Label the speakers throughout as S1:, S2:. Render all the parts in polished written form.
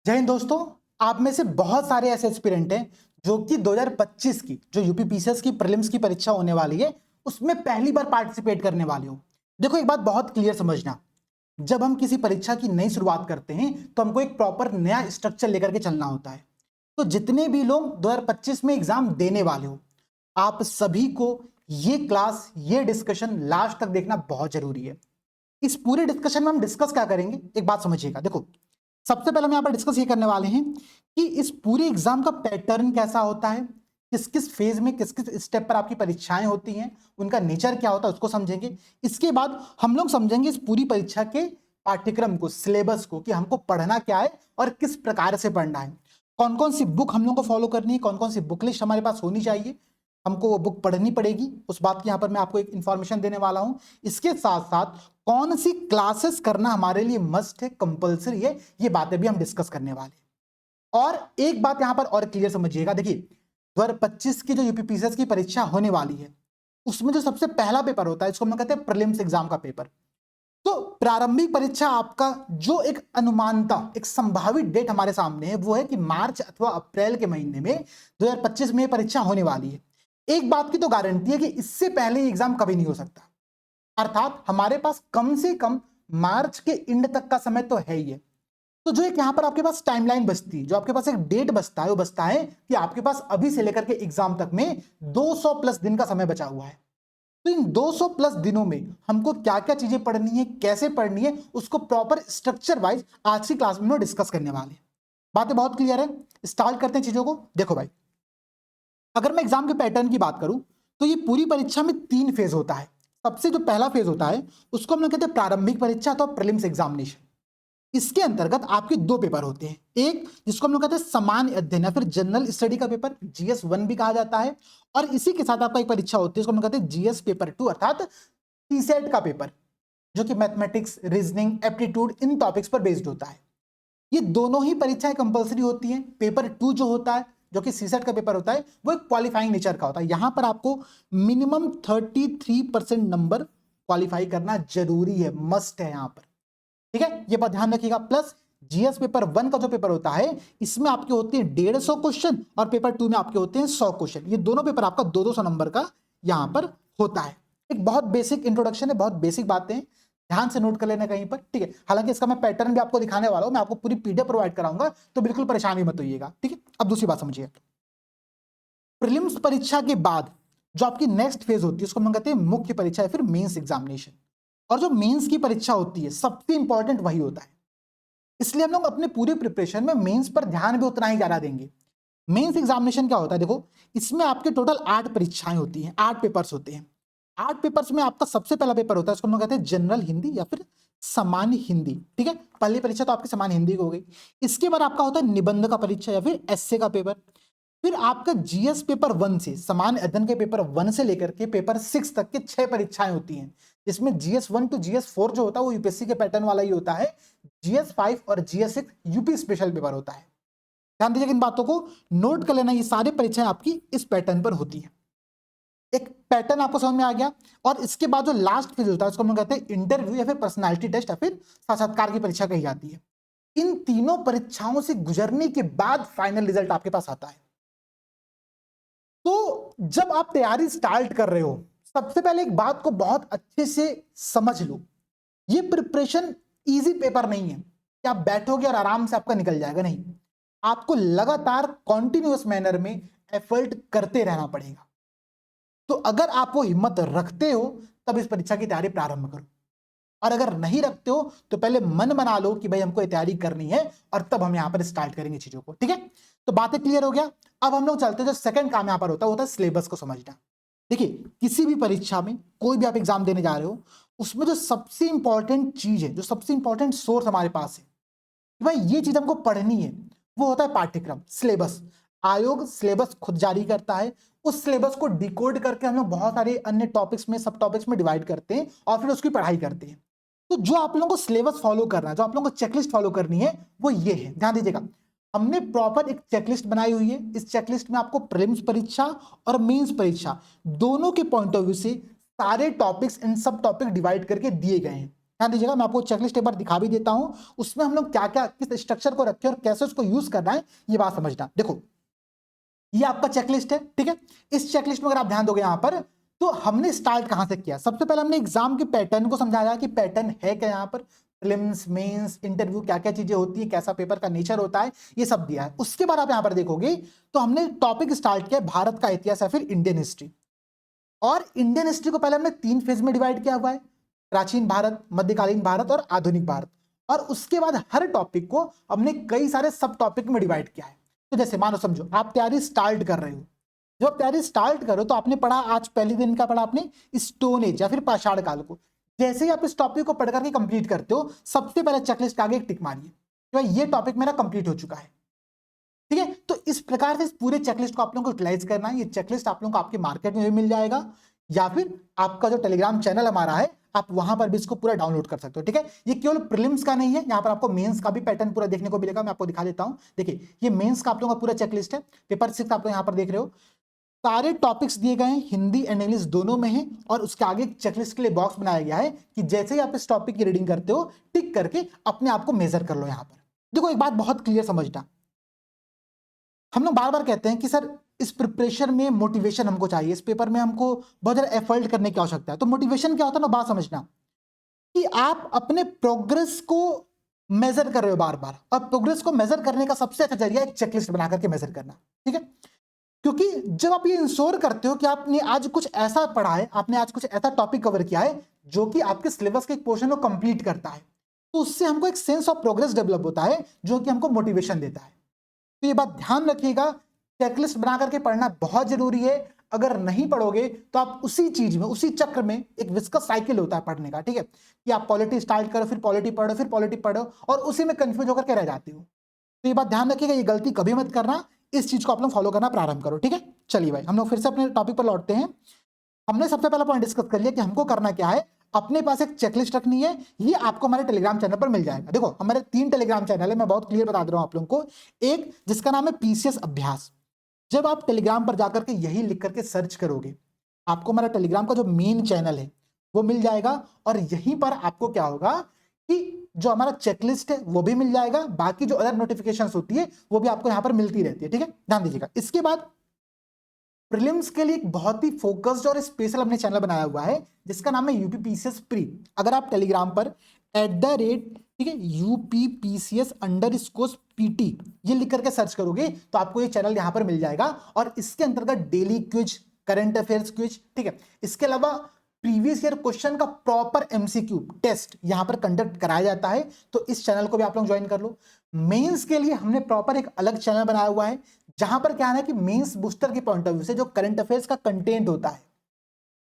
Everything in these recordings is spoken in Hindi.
S1: जय हिंद दोस्तों। आप में से बहुत सारे ऐसे एस्पिरेंट हैं जो कि 2025 की जो यूपीपीसीएस की प्रीलिम्स की परीक्षा होने वाली है उसमें पहली बार पार्टिसिपेट करने वाले हो। देखो, एक बात बहुत क्लियर समझना, जब हम किसी परीक्षा की नई शुरुआत करते हैं तो हमको एक प्रॉपर नया स्ट्रक्चर लेकर के चलना होता है। तो जितने भी लोग 2025 में एग्जाम देने वाले हो, आप सभी को ये क्लास, ये डिस्कशन लास्ट तक देखना बहुत जरूरी है। इस पूरे डिस्कशन में हम डिस्कस क्या करेंगे, एक बात समझिएगा। देखो, सबसे पहले हम यहाँ पर डिस्कस ये करने वाले हैं कि इस पूरे एग्जाम का पैटर्न कैसा होता है, किस किस फेज में किस किस स्टेप पर आपकी परीक्षाएं होती हैं, उनका नेचर क्या होता है उसको समझेंगे। इसके बाद हम लोग समझेंगे इस पूरी परीक्षा के पाठ्यक्रम को, सिलेबस को, कि हमको पढ़ना क्या है और किस प्रकार से पढ़ना है, कौन कौन सी बुक हम लोग को फॉलो करनी है, कौन कौन सी बुक लिस्ट हमारे पास होनी चाहिए, हमको वो बुक पढ़नी पड़ेगी, उस बात की यहाँ पर मैं आपको एक इंफॉर्मेशन देने वाला हूं। इसके साथ साथ कौन सी क्लासेस करना हमारे लिए मस्ट है, कंपलसरी है, ये बातें भी हम डिस्कस करने वाले हैं। और एक बात यहां पर और क्लियर समझिएगा, देखिए 2025 की जो यूपीपीसीएस की परीक्षा होने वाली है उसमें जो सबसे पहला पेपर होता है इसको हम लोग कहते हैं प्रीलिम्स एग्जाम का पेपर। तो प्रारंभिक परीक्षा आपका जो एक अनुमानता, एक संभावित डेट हमारे सामने है वो है कि मार्च अथवा अप्रैल के महीने में 2025 में परीक्षा होने वाली है। एक बात की तो गारंटी है कि इससे पहले एग्जाम कभी नहीं हो सकता, अर्थात हमारे पास कम से कम मार्च के एंड तक का समय तो है ही है। तो जो एक यहां पर आपके पास टाइमलाइन बचती है, जो आपके पास एक डेट बचता है, वो बचता है कि आपके पास अभी से लेकर के एग्जाम तक में 200 प्लस दिन का समय बचा हुआ है। तो इन 200 प्लस दिनों में हमको क्या क्या चीजें पढ़नी है, कैसे पढ़नी है, उसको प्रॉपर स्ट्रक्चर वाइज आज की क्लास में डिस्कस करने वाले हैं। बातें बहुत क्लियर है, स्टार्ट करते हैं चीजों को। देखो भाई, अगर मैं एग्जाम के पैटर्न की बात करूं तो ये पूरी परीक्षा में 3 फेज होता है। सबसे जो पहला फेज होता है उसको हम लोग कहते हैं प्रारंभिक परीक्षा अथवा प्रीलिम्स एग्जामिनेशन। इसके अंतर्गत आपके 2 पेपर होते हैं, एक जिसको हम लोग कहते हैं सामान्य अध्ययन या फिर जनरल स्टडी का पेपर, जीएस 1 भी कहा जाता है, और इसी के साथ आपका एक परीक्षा होती है उसको हम लोग कहते हैं जीएस पेपर 2 अर्थात सीसेट का पेपर, जो कि मैथमेटिक्स, रीजनिंग, एप्टीट्यूड, इन टॉपिक्स पर बेस्ड होता है। ये दोनों ही परीक्षाएं कंपलसरी होती हैं। पेपर 2 जो होता है, जो कि सीसेट का पेपर होता है, वो एक क्वालिफाइंग नेचर का होता है। यहां पर आपको मिनिमम 33% नंबर क्वालिफाई करना जरूरी है, मस्ट है यहां पर। ठीक है, ये बात ध्यान रखिएगा। प्लस जीएस पेपर 1 का जो पेपर होता है इसमें आपके होते हैं 150 क्वेश्चन और पेपर 2 में आपके होते हैं 100 क्वेश्चन। ये दोनों पेपर आपका 200 नंबर का यहां पर होता है। एक बहुत बेसिक इंट्रोडक्शन है, बहुत बेसिक बातें हैं, ध्यान से नोट कर लेना कहीं पर। ठीक है, हालांकि इसका मैं पैटर्न भी आपको दिखाने वाला हूं, मैं आपको पूरी पीडीएफ प्रोवाइड कराऊंगा, तो बिल्कुल परेशानी मत होइएगा। ठीक है, अब दूसरी बात समझिए। प्रीलिम्स परीक्षा के बाद जो आपकी नेक्स्ट फेज होती है उसको हम कहते हैं मुख्य परीक्षा या फिर मेंस एग्जामिनेशन। और जो मेंस की परीक्षा होती है सबसे इंपॉर्टेंट वही होता है, इसलिए हम लोग अपने पूरे प्रिपरेशन में मेंस पर ध्यान भी उतना ही ज्यादा देंगे। मेंस एग्जामिनेशन क्या होता है, देखो इसमें आपके टोटल 8 परीक्षाएं होती हैं, 8 पेपर्स होते हैं। 8 पेपर्स में आपका सबसे पहला पेपर होता है उसको हम लोग कहते हैं जनरल हिंदी या फिर सामान्य हिंदी। ठीक है, पहली परीक्षा तो आपकी सामान्य हिंदी की हो गई। इसके बाद आपका होता है निबंध का परीक्षा या फिर एस्से का पेपर। फिर आपका जीएस पेपर 1 से, सामान्य अध्ययन के पेपर 1 से लेकर के पेपर 6 तक के 6 परीक्षाएं होती हैं, जिसमें जीएस 1 टू जीएस 4 जो होता है वो यूपीएससी के पैटर्न वाला ही होता है। जीएस 5 और जीएस 6 यूपी स्पेशल पेपर होता है। ध्यान दीजिए, इन बातों को नोट कर लेना, ये सारी परीक्षाएं आपकी इस पैटर्न पर होती है। एक पैटर्न आपको समझ में आ गया। और इसके बाद जो लास्ट फेज होता है उसको हम लोग कहते हैं इंटरव्यू या फिर पर्सनालिटी टेस्ट या फिर साक्षात्कार की परीक्षा कही जाती है। इन तीनों परीक्षाओं से गुजरने के बाद फाइनल रिजल्ट आपके पास आता है। तो जब आप तैयारी स्टार्ट कर रहे हो, सबसे पहले एक बात को बहुत अच्छे से समझ लो, ये प्रिपरेशन इजी पेपर नहीं है कि आप बैठोगे और आराम से आपका निकल जाएगा, नहीं। आपको लगातार कॉन्टिन्यूअस मैनर में एफर्ट करते रहना पड़ेगा। तो अगर आप वो हिम्मत रखते हो तब इस परीक्षा की तैयारी प्रारंभ करो, और अगर नहीं रखते हो तो पहले मन बना लो कि भाई हमको ये तैयारी करनी है, और तब हम यहां पर स्टार्ट करेंगे चीजों को। ठीक है, तो बातें क्लियर हो गया। अब हम लोग चलते हैं, जो सेकंड काम यहां पर होता है वो होता है सिलेबस को समझना। देखिए, किसी भी परीक्षा में, कोई भी आप एग्जाम देने जा रहे हो, उसमें जो सबसे इंपॉर्टेंट चीज है, जो सबसे इंपॉर्टेंट सोर्स हमारे पास है कि भाई ये चीज हमको पढ़नी है, वो होता है पाठ्यक्रम, सिलेबस। आयोग सिलेबस खुद जारी करता है। उस सिलेबस को डिकोड करके हम लोग बहुत सारे अन्य टॉपिक्स में, सब टॉपिक्स में डिवाइड करते हैं और फिर उसकी पढ़ाई करते हैं। तो जो आप लोगों को सिलेबस फॉलो करना है, जो आप लोगों को चेकलिस्ट फॉलो करनी है, वो ये है। ध्यान दीजिएगा, हमने प्रॉपर एक चेकलिस्ट बनाई हुई है। इस चेकलिस्ट में आपको प्रीलिम्स परीक्षा और मेंस परीक्षा दोनों के पॉइंट ऑफ व्यू से सारे टॉपिक्स एंड सब टॉपिक डिवाइड करके दिए गए हैं। ध्यान दीजिएगा, मैं आपको चेकलिस्ट एक बार दिखा भी देता हूं, उसमें हम लोग क्या क्या किस स्ट्रक्चर को रखे और कैसे उसको यूज करना है ये बात समझना। देखो ये आपका चेकलिस्ट है, ठीक है। इस चेकलिस्ट में अगर आप ध्यान दोगे यहां पर, तो हमने स्टार्ट कहां से किया, सबसे पहले हमने एग्जाम के पैटर्न को समझाया कि पैटर्न है क्या, यहां पर प्रीलिम्स मेंस इंटरव्यू क्या क्या चीजें होती है, कैसा पेपर का नेचर होता है, ये सब दिया है। उसके बाद आप यहां पर देखोगे तो हमने टॉपिक स्टार्ट किया भारत का इतिहास या फिर इंडियन हिस्ट्री। और इंडियन हिस्ट्री को पहले हमने 3 फेज में डिवाइड किया हुआ है, प्राचीन भारत, मध्यकालीन भारत और आधुनिक भारत। और उसके बाद हर टॉपिक को हमने कई सारे सब टॉपिक में डिवाइड किया है। तो जैसे मानो समझो आप तैयारी स्टार्ट कर रहे हो, जब आप तैयारी स्टार्ट करो तो आपने पढ़ा, आज पहले दिन का पढ़ा आपने स्टोन एज या फिर पाषाण काल को। जैसे ही आप इस टॉपिक को पढ़ करके कंप्लीट करते हो, सबसे पहले चेकलिस्ट आगे एक टिक मारिए कि भाई ये टॉपिक मेरा कंप्लीट हो चुका है, ठीक है। तो इस प्रकार से इस पूरे चेकलिस्ट को आप लोगों को यूटिलाइज करना है। ये चेकलिस्ट आप लोगों को आपके मार्केट में भी मिल जाएगा, या फिर आपका जो टेलीग्राम चैनल हमारा है आप वहां पर भी इसको पूरा डाउनलोड कर सकते हो, ठीक है। ये केवल प्रीलिम्स का नहीं है, यहाँ पर आपको मेंस का भी पैटर्न पूरा देखने को मिलेगा। मैं आपको दिखा देता हूं, देखिए ये मेंस का आप लोगों का पूरा चेकलिस्ट है। पेपर 6 आप लोग यहाँ पर देख रहे हो, सारे टॉपिक्स दिए गए हैं, हिंदी एंड इंग्लिश दोनों में है। और उसके आगे चेकलिस्ट के लिए बॉक्स बनाया गया है कि जैसे ही आप इस टॉपिक की रीडिंग करते हो, टिक करके अपने आप को मेजर कर लो। यहाँ पर देखो एक बात बहुत क्लियर समझना, हम लोग बार बार कहते हैं कि सर इस प्रिपरेशन में मोटिवेशन हमको चाहिए, इस पेपर में हमको बहुत ज्यादा एफर्ट करने की आवश्यकता है। तो मोटिवेशन क्या होता है ना, बात समझना कि आप अपने प्रोग्रेस को मेजर कर रहे हो बार बार, और प्रोग्रेस को मेजर करने का सबसे अच्छा जरिया एक चेकलिस्ट बना करके मेजर करना, ठीक है। क्योंकि जब आप ये इंश्योर करते हो कि आपने आज कुछ ऐसा पढ़ा है, आपने आज कुछ ऐसा टॉपिक कवर किया है जो कि आपके सिलेबस के एक पोर्शन को कंप्लीट करता है, तो उससे हमको एक सेंस ऑफ प्रोग्रेस डेवलप होता है जो कि हमको मोटिवेशन देता है। तो ये बात ध्यान रखिएगा, चेकलिस्ट बना करके पढ़ना बहुत जरूरी है। अगर नहीं पढ़ोगे तो आप उसी चीज में, उसी चक्र में, एक विस्कस साइकिल होता है पढ़ने का, ठीक है, कि आप पॉलिटी स्टार्ट करो, फिर पॉलिटी पढ़ो, फिर पॉलिटी पढ़ो, और उसी में कंफ्यूज होकर के रह जाते हो। तो ये बात ध्यान रखिएगा, ये गलती कभी मत करना, इस चीज को आप लोग फॉलो करना प्रारंभ करो, ठीक है। चलिए भाई हम लोग फिर से अपने टॉपिक पर लौटते हैं। हमने सबसे पहला पॉइंट डिस्कस कर लिया कि हमको करना क्या है, अपने पास एक चेकलिस्ट रखनी है। ये आपको हमारे टेलीग्राम चैनल पर मिल जाएगा। देखो हमारे 3 टेलीग्राम चैनल है, मैं बहुत क्लियर बता दे रहा हूं आप लोगों को। एक जिसका नाम है पीसीएस अभ्यास, जब आप टेलीग्राम पर जाकर के यही लिख करके सर्च करोगे, आपको हमारा टेलीग्राम का जो मेन चैनल है वो मिल जाएगा। और यहीं पर आपको क्या होगा कि जो हमारा चेकलिस्ट है वो भी मिल जाएगा, बाकी जो अदर नोटिफिकेशंस होती है वो भी आपको यहां पर मिलती रहती है, ठीक है, ध्यान दीजिएगा। इसके बाद प्रीलिम्स के लिए एक बहुत ही फोकस्ड और स्पेशल हमने चैनल बनाया हुआ है जिसका नाम है यूपीपीसीएस प्री। अगर आप टेलीग्राम पर @ ठीक है UPPCS_PT ये लिख करके सर्च करोगे तो आपको ये चैनल यहां पर मिल जाएगा। और इसके अंतर्गत daily quiz, current affairs quiz, ठीक है, इसके अलावा प्रीवियस ईयर क्वेश्चन का प्रॉपर MCQ टेस्ट यहां पर कंडक्ट कराया जाता है। तो इस चैनल को भी आप लोग ज्वाइन कर लो। मेंस के लिए हमने प्रॉपर एक अलग चैनल बनाया हुआ है जहां पर क्या है कि मेंस बूस्टर के पॉइंट ऑफ व्यू से जो करंट अफेयर्स का कंटेंट होता है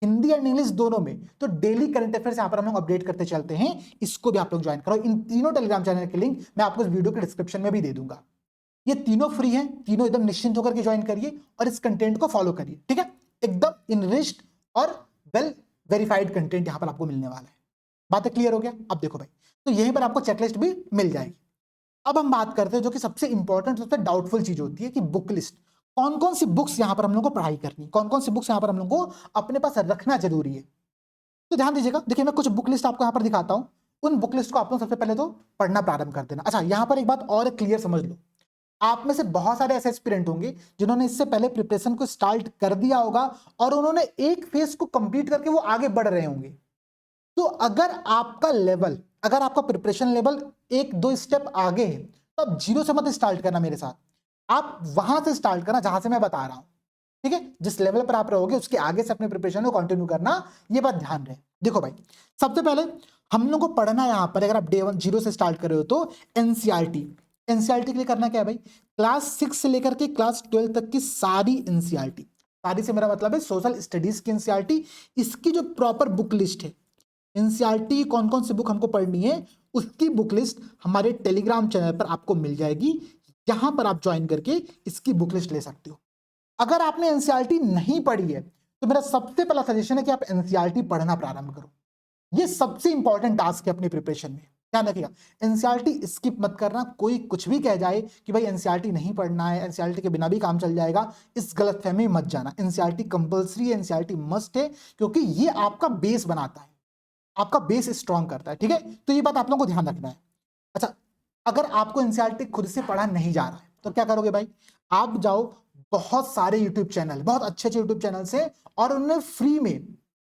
S1: हिंदी एंड इंग्लिश दोनों में, तो डेली करंट अफेयर्स यहां पर हम लोग अपडेट करते चलते हैं। इसको भी आप लोग ज्वाइन करो। इन तीनों टेलीग्राम चैनल के लिंक मैं आपको इस वीडियो के डिस्क्रिप्शन में भी दे दूंगा। ये तीनों फ्री हैं, तीनों एकदम निश्चिंत होकर के ज्वाइन करिए और इस कंटेंट को फॉलो करिए, ठीक है। एकदम इनरिच्ड और वेल वेरीफाइड कंटेंट यहां पर आपको मिलने वाला है। बातें क्लियर हो गया? अब देखो भाई, तो यहीं पर आपको चेकलिस्ट भी मिल जाएगी। अब हम बात करते हैं जो कि सबसे इंपॉर्टेंट, सबसे डाउटफुल चीज होती है कि बुक लिस्ट। कौन कौन सी बुक्स यहां पर हम लोग को पढ़ाई करनी, कौन कौन सी बुक्स यहां पर हम लोग को अपने पास रखना जरूरी है। तो ध्यान दीजिएगा, देखिए मैं कुछ बुक लिस्ट आपको यहां पर दिखाता हूं। उन बुक लिस्ट को आप लोग सबसे पहले तो पढ़ना प्रारंभ कर देना। अच्छा, यहां पर एक बात और क्लियर समझ लो, आप में से बहुत सारे ऐसे एस्पिरेंट होंगे जिन्होंने इससे पहले प्रिपरेशन को स्टार्ट कर दिया होगा और उन्होंने एक फेज को कंप्लीट करके वो आगे बढ़ रहे होंगे। तो अगर आपका लेवल, अगर आपका प्रिपरेशन लेवल 1-2 स्टेप आगे है तो आप जीरो से मत स्टार्ट करना मेरे साथ, आप वहां से स्टार्ट करना जहां से मैं बता रहा हूं, ठीक है। जिस लेवल पर आप रहोगे उसके आगे से अपने प्रिपरेशन को कंटिन्यू करना, ये बात ध्यान रहे। देखो भाई, सबसे पहले हम लोग को पढ़ना यहां पर, अगर आप डे 1 0 से स्टार्ट कर रहे हो तो एनसीईआरटी। एनसीईआरटी के लिए करना क्या है भाई, क्लास 6 से लेकर के क्लास 12 तक की सारी एनसीईआरटी, सारी से मेरा मतलब है सोशल स्टडीज की एनसीईआरटी, इसकी जो प्रॉपर बुक लिस्ट है, एनसीईआरटी कौन कौन सी बुक हमको पढ़नी है उसकी बुक लिस्ट हमारे टेलीग्राम चैनल पर आपको मिल जाएगी। यहां पर आप ज्वाइन करके इसकी बुक लिस्ट ले सकते हो। अगर आपने एनसीईआरटी नहीं पढ़ी है तो मेरा सबसे पहला सजेशन है कि आप एनसीईआरटी पढ़ना प्रारंभ करो। ये सबसे इंपॉर्टेंट टास्क है अपनी प्रिपरेशन में, ध्यान रखिएगा। एनसीईआरटी स्किप मत करना। कोई कुछ भी कह जाए कि भाई एनसीईआरटी नहीं पढ़ना है, एनसीईआरटी के बिना भी काम चल जाएगा, इस गलतफहमी में मत जाना। एनसीईआरटी कंपलसरी है, एनसीईआरटी मस्ट है, क्योंकि ये आपका बेस बनाता है। आपका बेस स्ट्रांग करता है, ठीक है। तो ये बात आप लोगों को ध्यान रखना है। अच्छा, अगर आपको एनसीईआरटी खुद से पढ़ा नहीं जा रहा है तो क्या करोगे भाई, आप जाओ, बहुत सारे यूट्यूब चैनल, बहुत अच्छे अच्छे यूट्यूब चैनल से, और उन्होंने फ्री में,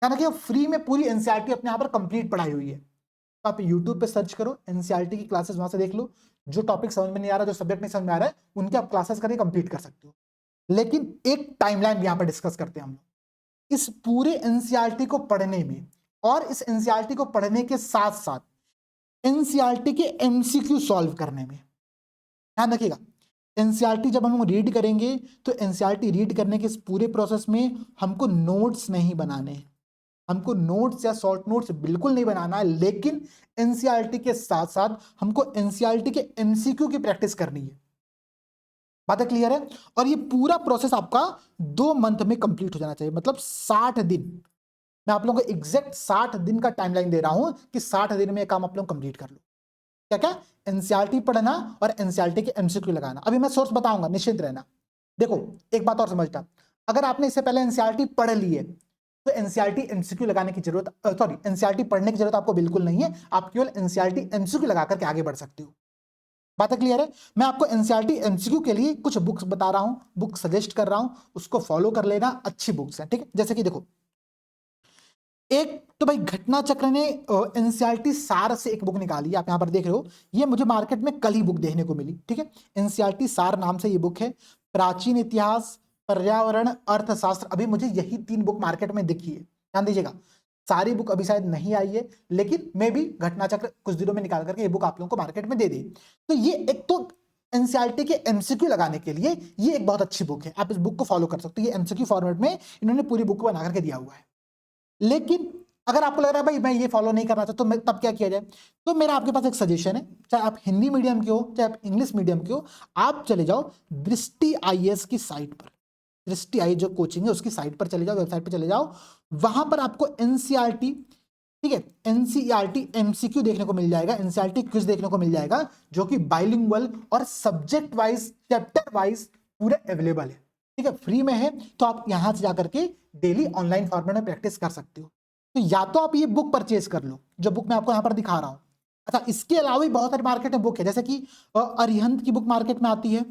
S1: यानी कि फ्री में पूरी एनसीईआरटी अपने यहाँ पर कंप्लीट पढ़ाई हुई है। तो आप यूट्यूब पे सर्च करो, एनसीईआरटी की क्लासेस वहां से देख लो, जो टॉपिक समझ में नहीं आ रहा, जो सब्जेक्ट नहीं समझ में आ रहा है, उनके आप क्लासेस करके कंप्लीट कर सकते हो। लेकिन एक टाइमलाइन यहाँ पर डिस्कस करते हैं हम लोग। इस पूरे एनसीईआरटी को पढ़ने में और इस एनसीईआरटी को पढ़ने के साथ साथ एनसीईआरटी के एमसीक्यू सॉल्व करने में ध्यान रखिएगा। एनसीईआरटी जब हम रीड करेंगे तो एनसीईआरटी रीड करने के इस पूरे प्रोसेस में हमको नोट्स नहीं बनाने हैं, हमको नोट्स या शॉर्ट नोट्स बिल्कुल नहीं बनाना है, लेकिन एनसीईआरटी के साथ साथ हमको एनसीईआरटी के एमसीक्यू की प्रैक्टिस करनी है। बातें क्लियर है? और ये पूरा प्रोसेस आपका 2 मंथ में कंप्लीट हो जाना चाहिए, मतलब 60 दिन। मैं आप लोगों को एग्जैक्ट 60 दिन का टाइमलाइन दे रहा हूं कि 60 दिन में ये काम आप लोग कंप्लीट कर लो। क्या क्या? एनसीईआरटी पढ़ना और एनसीईआरटी के एमसीक्यू लगाना। अभी मैं सोर्स बताऊंगा, निश्चिंत रहना। देखो, एक बात और समझना, अगर आपने इससे पहले एनसीईआरटी पढ़ ली है तो एनसीईआरटी एमसीक्यू लगाने की जरूरत, सॉरी, एनसीईआरटी पढ़ने की जरूरत आपको बिल्कुल नहीं है। आप केवल एनसीईआरटी एमसीक्यू लगा करके आगे बढ़ सकते हो। बात क्लियर है? मैं आपको एनसीईआरटी एमसीक्यू के लिए कुछ बुक्स बता रहा हूं, बुक सजेस्ट कर रहा हूं, उसको फॉलो कर लेना। अच्छी बुक्स हैं, ठीक है। जैसे कि देखो, एक तो भाई घटना चक्र ने एनसीईआरटी सार से एक बुक निकाली है, आप यहां पर देख रहे हो। ये मुझे मार्केट में कल ही बुक देखने को मिली, ठीक है। एनसीईआरटी सार नाम से ये बुक है। प्राचीन इतिहास, पर्यावरण, अर्थशास्त्र, अभी मुझे यही 3 बुक मार्केट में दिखी है, ध्यान दीजिएगा। सारी बुक अभी शायद नहीं आई है, लेकिन मे भी घटना चक्र कुछ दिनों में निकाल करके ये बुक आप लोगों को मार्केट में दे दी। तो ये एक तो एनसीईआरटी के एमसीक्यू लगाने के लिए ये एक बहुत अच्छी बुक है, आप इस बुक को फॉलो कर सकते हो। ये एमसीक्यू फॉर्मेट में इन्होंने पूरी बुक को बना करके दिया हुआ है। लेकिन अगर आपको लग रहा है भाई मैं ये फॉलो नहीं करना चाहता, तो तब क्या किया जाए? तो मेरा आपके पास एक सजेशन है, चाहे आप हिंदी मीडियम के हो चाहे आप इंग्लिश मीडियम के हो, आप चले जाओ दृष्टि आईएएस की साइट पर। दृष्टि आई जो कोचिंग है उसकी साइट पर चले जाओ, वेबसाइट पर चले जाओ। वहां पर आपको एनसीईआरटी, ठीक है, एनसीईआरटी एमसीक्यू देखने को मिल जाएगा, एनसीईआरटी क्विज देखने को मिल जाएगा, जो कि बाइलिंगुअल और सब्जेक्ट वाइज, चैप्टर वाइज पूरे अवेलेबल है, ठीक है, फ्री में है। तो आप यहां से जाकर के डेली ऑनलाइन फॉर्मेट में प्रैक्टिस कर सकते हो। तो या तो आप ये बुक परचेज कर लो, जो बुक मैं आपको यहां पर दिखा रहा हूं। अच्छा, इसके अलावा भी बहुत सारे मार्केट में बुक है, जैसे कि अरिहंत की बुक मार्केट में आती है,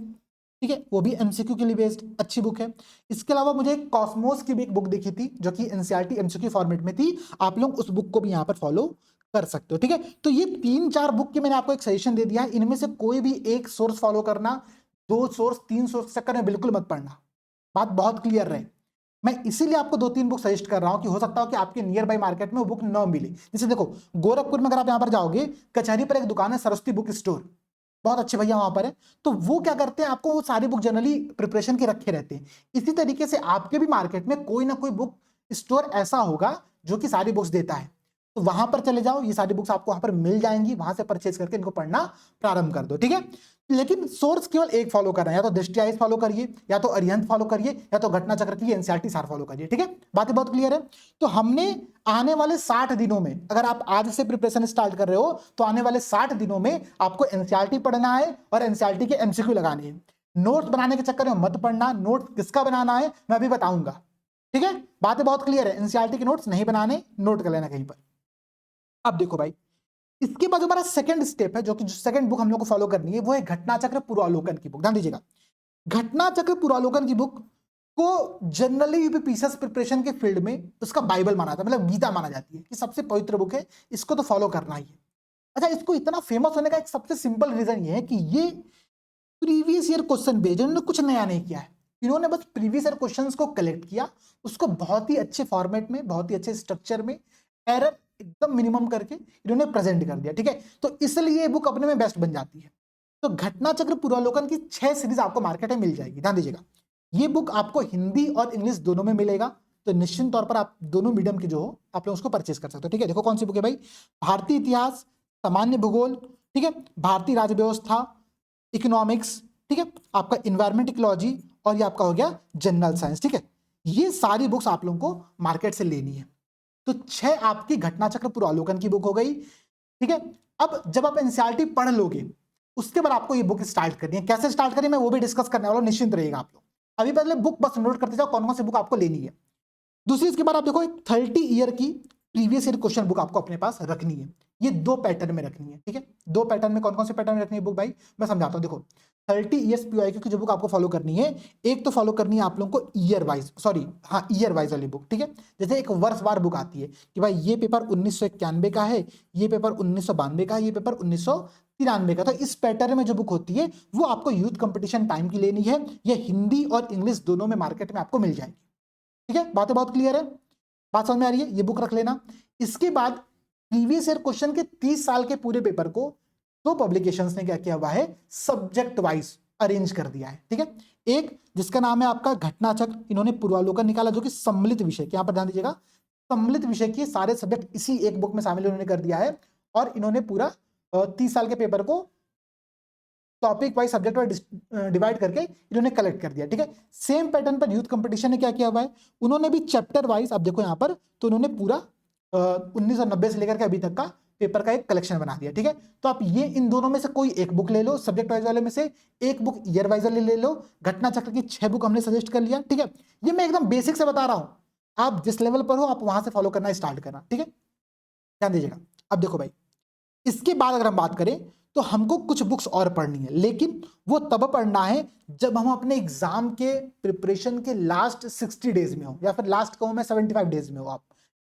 S1: ठीक है, वो भी एमसीक्यू के लिए बेस्ड अच्छी बुक है। इसके अलावा मुझे कॉस्मोस की भी एक बुक दिखी थी, जो कि एनसीईआरटी एमसीक्यू फॉर्मेट में थी। आप लोग उस बुक को भी यहाँ पर फॉलो कर सकते हो, ठीक है। तो ये 3-4 बुक के मैंने आपको एक सजेशन दे दिया है, इनमें से कोई भी एक सोर्स फॉलो करना, 2 सोर्स 3 सोर्स के चक्कर में बिल्कुल मत पढ़ना। बात बहुत क्लियर रहे। मैं इसीलिए आपको 2-3 बुक सजेस्ट कर रहा हूं कि हो सकता हो कि आपके नियर बाई मार्केट में वो बुक न मिले। जैसे देखो, गोरखपुर में अगर आप यहां पर जाओगे, कचहरी पर एक दुकान है सरस्वती बुक स्टोर, बहुत अच्छे भैया वहां पर है। तो वो क्या करते हैं, आपको वो सारी बुक जनरली प्रिपरेशन के रखे रहते हैं। इसी तरीके से आपके भी मार्केट में कोई ना कोई बुक स्टोर ऐसा होगा जो कि सारी बुक्स देता है। तो वहां पर चले जाओ, ये सारी बुक्स आपको वहां पर मिल जाएंगी, वहां से परचेज करके इनको पढ़ना प्रारंभ कर दो, ठीक है। लेकिन सोर्स केवल एक फॉलो करना है, या तो दृष्टि आईएएस फॉलो करिए, या तो अरिहंत फॉलो करिए, या तो घटना चक्र की एनसीईआरटी सार फॉलो करिए, ठीक है। बातें बहुत क्लियर है। तो हमने आने वाले 60 दिनों में, अगर आप आज से प्रिपरेशन स्टार्ट कर रहे हो, तो आने वाले 60 दिनों में आपको एनसीईआरटी पढ़ना है और एनसीईआरटी के एमसीक्यू लगाने हैं। नोट्स बनाने के चक्कर में मत पढ़ना, नोट किसका बनाना है मैं अभी बताऊंगा, ठीक है। बातें बहुत क्लियर है, एनसीईआरटी के नोट्स नहीं बनाने, नोट कर लेना कहीं पर। अब देखो भाई, इसके बाद हमारा सेकंड स्टेप है, जो कि सेकंड बुक हम लोग को फॉलो करनी है, वो है घटना चक्र पूर्वावलोकन की बुक। ध्यान दीजिएगा, घटना चक्र पूर्वावलोकन की बुक को जनरली यूपीपीसीएस प्रिपरेशन के फील्ड में उसका बाइबल माना जाता है, मतलब गीता माना जाती है कि सबसे पवित्र बुक है, इसको तो फॉलो करना ही है। अच्छा, इसको इतना फेमस होने का एक सबसे सिंपल रीजन ये है कि ये प्रीवियस ईयर क्वेश्चन बेस्ड, इन्होंने कुछ नया नहीं किया है। इन्होंने बस प्रीवियस ईयर क्वेश्चंस को कलेक्ट किया, उसको बहुत ही अच्छे फॉर्मेट में, बहुत ही अच्छे स्ट्रक्चर में, एरर एकदम मिनिमम करके इन्होंने प्रेजेंट कर दिया, ठीक है। तो इसलिए ये बुक अपने में बेस्ट बन जाती है। तो घटना चक्र पूर्वावलोकन की 6 सीरीज आपको मार्केट में मिल जाएगी। ध्यान दीजिएगा, ये बुक आपको हिंदी और इंग्लिश दोनों में मिलेगा। तो निश्चित तौर पर आप दोनों मीडियम की जो हो आप लोग उसको परचेस कर सकते हो, ठीक है। देखो कौन सी बुक है भाई, भारतीय इतिहास, सामान्य भूगोल, ठीक है, भारतीय राज्य व्यवस्था, इकोनॉमिक्स, ठीक है, आपका इन्वायरमेंट इकोलॉजी, और ये आपका हो गया जनरल साइंस, ठीक है। ये सारी बुक्स आप लोगों को मार्केट से लेनी है। तो 6 आपकी घटना चक्र पूर्वावलोकन की बुक हो गई, ठीक है। अब जब आप एनसीईआरटी पढ़ लोगे, उसके बाद आपको ये बुक स्टार्ट करनी है। कैसे स्टार्ट करें मैं वो भी डिस्कस करने वाला हूं, निश्चिंत रहिएगा आप लोग। अभी पहले बुक बस नोट करते जाओ कौन कौन सी बुक आपको लेनी है। दूसरी, इसके बाद आप देखो एक 30 ईयर की प्रीवियस ईयर क्वेश्चन बुक आपको अपने पास रखनी है। ये 2 पैटर्न में रखनी है, ठीक है। 2 पैटर्न में कौन कौन से पैटर्न में रखनी है बुक भाई, मैं समझाता हूँ। देखो 30 ईयर्स पीवाईक्यू की जो बुक आपको फॉलो करनी है, एक तो फॉलो करनी है आप लोगों को ईयर वाइज, सॉरी हाँ ईयर वाइज वाली बुक, ठीक है। जैसे एक वर्षवार बुक आती है कि भाई ये पेपर 1991 का है, ये पेपर 1992 का है, ये पेपर 1993 का। तो इस पैटर्न में जो बुक होती है वो आपको यूथ कंपटीशन टाइम की लेनी है। ये हिंदी और इंग्लिश दोनों में मार्केट में आपको मिल जाएगी, ठीक है। बातें बहुत क्लियर है, बात समझ में आ रही है, ये बुक रख लेना। इसके बाद प्रीवियस ईयर क्वेश्चन के 30 साल के पूरे पेपर को 2 पब्लिकेशंस ने क्या किया हुआ है, सब्जेक्ट वाइज अरेंज कर दिया है, ठीक है। एक जिसका नाम है आपका घटना चक्र, इन्होंने पूर्वावलोकन निकाला जो कि सम्मिलित विषय, यहां पर ध्यान दीजिएगा, सम्मिलित विषय के सारे सब्जेक्ट इसी एक बुक में शामिल उन्होंने कर दिया है। और इन्होंने पूरा 30 साल के पेपर को topic wise subject wise divide करके इन्होंने कलेक्ट कर दिया, ठीक है। सेम पैटर्न पर यूथ कंपटीशन ने क्या किया हुआ है, उन्होंने भी चैप्टर वाइज, अब देखो यहाँ पर, तो उन्होंने पूरा 1990 से लेकर के अभी तक का पेपर का एक कलेक्शन बना दिया, ठीक है। तो आप ये इन दोनों में से कोई एक बुक ले लो, सब्जेक्ट वाइज वाले में से एक बुक ईयर वाइज वाले ले लो। घटना चक्र की 6 बुक हमने सजेस्ट कर लिया, ठीक है। ये मैं एकदम बेसिक से बता रहा हूं, आप जिस लेवल पर हो आप वहां से फॉलो करना स्टार्ट करना, ठीक है। ध्यान दीजिएगा। अब देखो भाई, इसके बाद अगर हम बात करें तो हमको कुछ बुक्स और पढ़नी है, लेकिन वो तब पढ़ना है जब हम अपने एग्जाम के प्रिपरेशन के लास्ट 60 डेज में हो, या फिर लास्ट कहूं मैं 75 डेज में हो आप।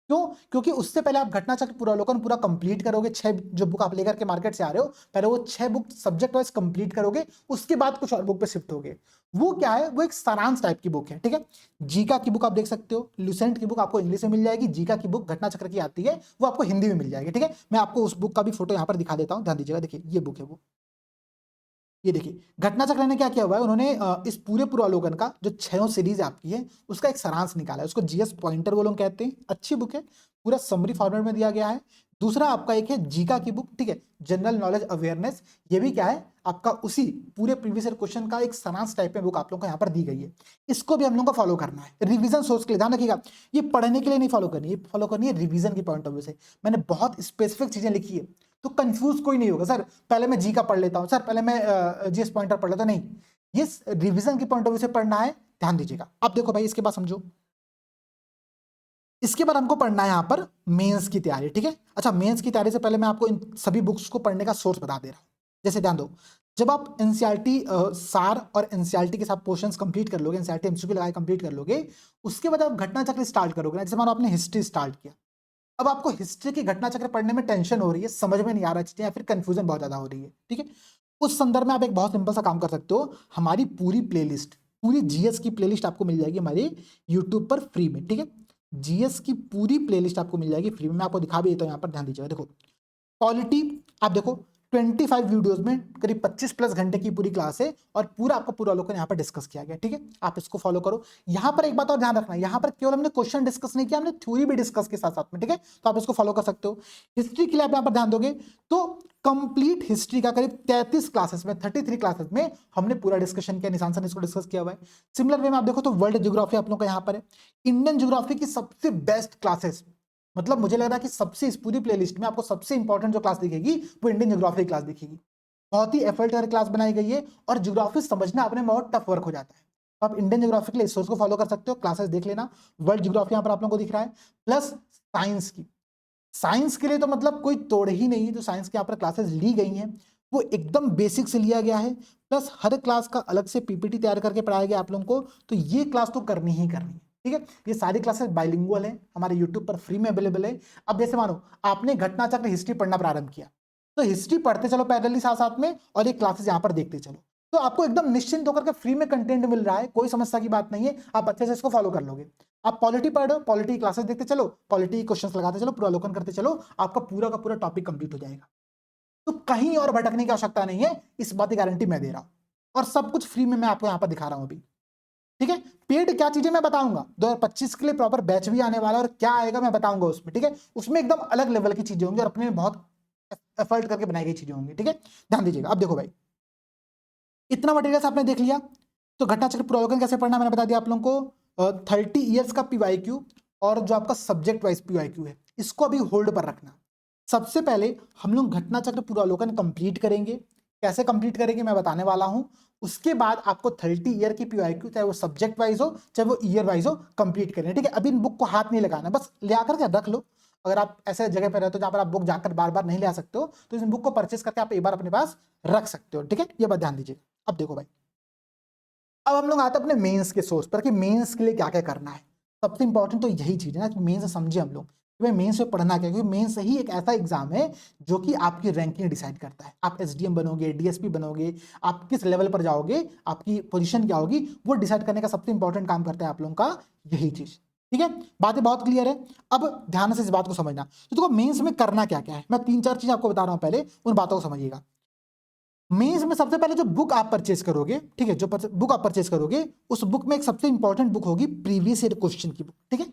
S1: क्यों? क्योंकि उससे पहले आप घटना चक्र पूर्वावलोकन पूरा कंप्लीट करोगे। 6 जो बुक आप लेकर के मार्केट से आ रहे हो, पहले वो 6 बुक सब्जेक्ट वाइज कंप्लीट करोगे, उसके बाद कुछ और बुक पे शिफ्ट होगे। वो क्या है, वो एक सारांश टाइप की बुक है, ठीक है। जीका की बुक आप देख सकते हो, लुसेंट की बुक आपको इंग्लिश में मिल जाएगी, जीका की बुक घटना चक्र की आती है वो आपको हिंदी में मिल जाएगी, ठीक है। मैं आपको उस बुक का भी फोटो यहाँ पर दिखा देता हूँ, ध्यान दीजिएगा। देखिए ये बुक है वो, ये देखिए घटना चक्र ने क्या किया हुआ है, उन्होंने इस पूरे पूर्वावलोकन का जो 6 सीरीज आपकी है उसका एक सारांश निकाला है। उसको जीएस पॉइंटर वो लोग कहते हैं, अच्छी बुक है, पूरा समरी फॉर्मेट में दिया गया है। दूसरा आपका एक है जीका की बुक, ठीक है, जनरल नॉलेज अवेयरनेस। ये भी क्या है आपका उसी पूरे प्रीवियस ईयर क्वेश्चन का एक सारांश टाइप में बुक आप लोगों को यहाँ पर दी गई है। इसको भी हम लोगों को फॉलो करना है रिवीजन सोर्स के लिए, ध्यान रखिएगा। ये पढ़ने के लिए नहीं फॉलो करनी है, फॉलो करनी है रिवीजन की पॉइंट ऑफ व्यू से। मैंने बहुत स्पेसिफिक चीजें लिखी है तो कंफ्यूज कोई नहीं होगा, सर पहले मैं जी का पढ़ लेता हूं, सर पहले मैं जीएस पॉइंटर पढ़ लेता हूं, नहीं, ये रिवीजन की पॉइंट ऑफ व्यू से पढ़ना है, ध्यान दीजिएगा। अब देखो भाई इसके बाद समझो, इसके बाद हमको पढ़ना है यहाँ पर मेंस की तैयारी, ठीक है। अच्छा, मेंस की तैयारी से पहले मैं आपको इन सभी बुक्स को पढ़ने का सोर्स बता दे रहा हूँ। जैसे ध्यान दो, जब आप एनसीईआरटी सार और एनसीईआरटी के साथ पोर्शंस कंप्लीट कर लोगे, एनसीईआरटी एमसीक्यू लगाए कंप्लीट कर लोगे, उसके बाद आप घटना चक्र स्टार्ट करोगे ना। जैसे मानो आपने हिस्ट्री स्टार्ट किया, अब आपको हिस्ट्री की घटना चक्र पढ़ने में टेंशन हो रही है, समझ में नहीं आ रहा चीजें, या फिर कंफ्यूजन बहुत ज्यादा हो रही है, ठीक है। उस संदर्भ में आप एक बहुत सिंपल सा काम कर सकते हो, हमारी पूरी प्लेलिस्ट, पूरी जीएस की प्लेलिस्ट आपको मिल जाएगी हमारे यूट्यूब पर फ्री में, ठीक है। जीएस की पूरी प्लेलिस्ट आपको मिल जाएगी फ्री में, मैं आपको दिखा भी देता हूँ यहाँ पर, ध्यान दीजिएगा। देखो क्वालिटी, आप देखो 25 वीडियोस में करीब 25 प्लस घंटे की पूरी क्लास है और पूरा आपका पूरा अवलोकन यहाँ पर डिस्कस किया गया, ठीक है। आप इसको फॉलो करो। यहाँ पर एक बात और ध्यान रखना, यहाँ पर केवल हमने क्वेश्चन डिस्कस नहीं किया, हमने थ्योरी भी डिस्कस के साथ साथ में, ठीक है। तो आप इसको फॉलो कर सकते हो। हिस्ट्री के लिए आप यहाँ पर ध्यान दोगे तो कंप्लीट हिस्ट्री का करीब 33 क्लासेस में, 33 क्लासेस में हमने पूरा डिस्कशन किया, निशान सर ने इसको डिस्कस किया हुआ है। सिमिलर वे में आप देखो तो वर्ल्ड ज्योग्राफी आप लोग का यहाँ पर है। इंडियन ज्योग्राफी की सबसे बेस्ट क्लासेस, मतलब मुझे लग रहा है कि सबसे इस पूरी प्लेलिस्ट में आपको सबसे इंपॉर्टेंट जो क्लास दिखेगी वो इंडियन ज्योग्राफी क्लास दिखेगी। बहुत ही एफर्ट कर क्लास बनाई गई है और ज्योग्राफी समझना अपने में बहुत टफ वर्क हो जाता है। तो आप इंडियन ज्योग्राफी के लिए सोर्स को फॉलो कर सकते हो, क्लासेस देख लेना। वर्ल्ड ज्योग्राफी यहाँ पर आप लोगों को दिख रहा है, प्लस साइंस की, साइंस के लिए तो मतलब कोई तोड़ ही नहीं है। जो साइंस के यहाँ पर क्लासेस ली गई हैं वो एकदम बेसिक से लिया गया है, प्लस हर क्लास का अलग से पीपीटी तैयार करके पढ़ाया गया आप लोगों को। तो ये क्लास तो करनी ही करनी है, ठीक है। ये सारी क्लासेस बाइलिंगुअल है, हमारे यूट्यूब पर फ्री में अवेलेबल है। अब जैसे मानो आपने घटना चक्र हिस्ट्री पढ़ना प्रारंभ किया, तो हिस्ट्री पढ़ते चलो पैरेलली साथ साथ में, और ये क्लासेस यहाँ पर देखते चलो, तो आपको एकदम निश्चिंत होकर के फ्री में कंटेंट मिल रहा है, कोई समस्या की बात नहीं है। आप अच्छे से इसको फॉलो कर लोगे। आप पॉलिटी पढ़ रहे हो, पॉलिटी क्लासेस देखते चलो, पॉलिटी क्वेश्चंस लगाते चलो, पूरा करते चलो, आपका पूरा का पूरा टॉपिक कंप्लीट हो जाएगा। तो कहीं और भटकने की आवश्यकता नहीं है, इस बात की गारंटी मैं दे रहा हूं। और सब कुछ फ्री में मैं आपको यहाँ पर दिखा रहा हूं अभी, ठीक है। पेड क्या चीजें मैं बताऊंगा, 2025 के लिए प्रॉपर बैच भी आने वाला है और क्या आएगा मैं बताऊंगा उसमें, ठीक है। उसमें एकदम अलग लेवल की चीजें होंगी और अपने में बहुत एफर्ट करके बनाई गई चीजें होंगी, ठीक है। ध्यान दीजिएगा। अब देखो भाई, इतना मटेरियल आपने देख लिया, तो घटना चक्र पूर्वावलोकन कैसे पढ़ना मैंने बता दिया आप लोगों को। 30 ईयर्स का पीवाईक्यू और जो आपका सब्जेक्ट वाइज पीवाईक्यू है, इसको अभी होल्ड पर रखना। सबसे पहले हम लोग घटना चक्र पूर्वावलोकन कंप्लीट करेंगे। कैसे कंप्लीट करेंगे मैं बताने वाला हूं। उसके बाद आपको 30 ईयर की पीवाईक्यू, चाहे वो सब्जेक्ट वाइज हो चाहे वो ईयर वाइज हो, कंप्लीट करें, ठीक है। अभी इन बुक को हाथ नहीं लगाना, बस ले आकर के रख लो। अगर आप ऐसे जगह पर रहते हो जहाँ पर आप बुक जाकर बार बार नहीं ले आ सकते हो, तो इस बुक को परचेस करके आप एक बार अपने पास रख सकते हो। ठीक है, ये बात ध्यान दीजिए। अब देखो भाई, अब हम लोग आते हैं अपने मेंस के सोर्स पर कि मेंस के लिए क्या क्या करना है। सबसे इंपॉर्टेंट तो यही चीज है ना कि मेंस समझे हम लोग कि भाई मेंस में पढ़ना क्या है, क्योंकि मेंस ही एक ऐसा एग्जाम है जो कि आपकी रैंकिंग डिसाइड करता है। आप एसडीएम बनोगे, डीएसपी बनोगे, आप किस लेवल पर जाओगे, आपकी पोजीशन क्या होगी, वो डिसाइड करने का सबसे इंपॉर्टेंट काम करता है आप लोगों का यही चीज। ठीक है, बातें बहुत क्लियर है। अब ध्यान से इस बात को समझना। तो देखो मेंस में करना क्या क्या है, मैं 3-4 चीज आपको बता रहा हूं, पहले उन बातों को समझिएगा। मेंस में सबसे पहले जो बुक आप परचेज करोगे, ठीक है, जो बुक आप परचेज करोगे उस बुक में एक सबसे इंपॉर्टेंट बुक होगी प्रीवियस ईयर क्वेश्चन की बुक। ठीक है,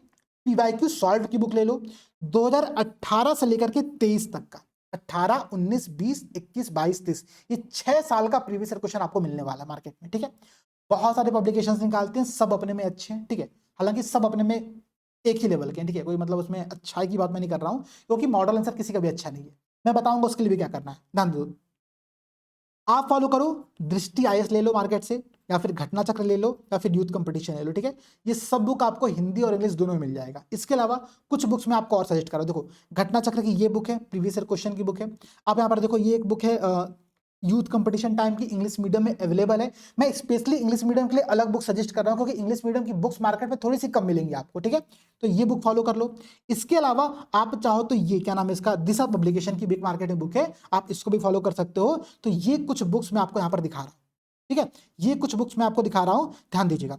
S1: पीवाईक्यू सॉल्व की बुक ले लो, 2018 से लेकर के 23 तक का, 18, 19, 20, 21, 22, 23, ये 6 साल का प्रीवियस ईयर क्वेश्चन आपको मिलने वाला है मार्केट में। ठीक है, बहुत सारे पब्लिकेशंस निकालते हैं, सब अपने में अच्छे हैं। ठीक है, हालांकि सब अपने में एक ही लेवल के हैं। ठीक है, कोई मतलब उसमें अच्छाई की बात मैं नहीं कर रहा हूं, क्योंकि मॉडल आंसर किसी का भी अच्छा नहीं है। मैं बताऊंगा उसके लिए भी क्या करना है, ध्यान दो। आप फॉलो करो, दृष्टि आईएएस ले लो मार्केट से, या फिर घटना चक्र ले लो, या फिर यूथ कंपटीशन ले लो। ठीक है, ये सब बुक आपको हिंदी और इंग्लिश दोनों में मिल जाएगा। इसके अलावा कुछ बुक्स में आपको और सजेस्ट करो। देखो घटना चक्र की ये बुक है, प्रीवियस ईयर क्वेश्चन की बुक है। आप यहाँ पर देखो ये एक बुक है यूथ कंपटीशन टाइम की, इंग्लिश मीडियम में अवेलेबल है। मैं स्पेशली इंग्लिश मीडियम के लिए अलग बुक सजेस्ट कर रहा हूँ, क्योंकि इंग्लिश मीडियम की बुक्स मार्केट में थोड़ी सी कम मिलेंगी आपको। ठीक है, तो ये बुक फॉलो कर लो। इसके अलावा आप चाहो तो ये क्या नाम है इसका, दिशा पब्लिकेशन की बिग मार्केट में बुक है, आप इसको भी फॉलो कर सकते हो। तो ये कुछ बुक्स मैं आपको यहाँ पर दिखा रहा हूँ। ठीक है, ये कुछ बुक्स मैं आपको दिखा रहा हूँ, ध्यान दीजिएगा।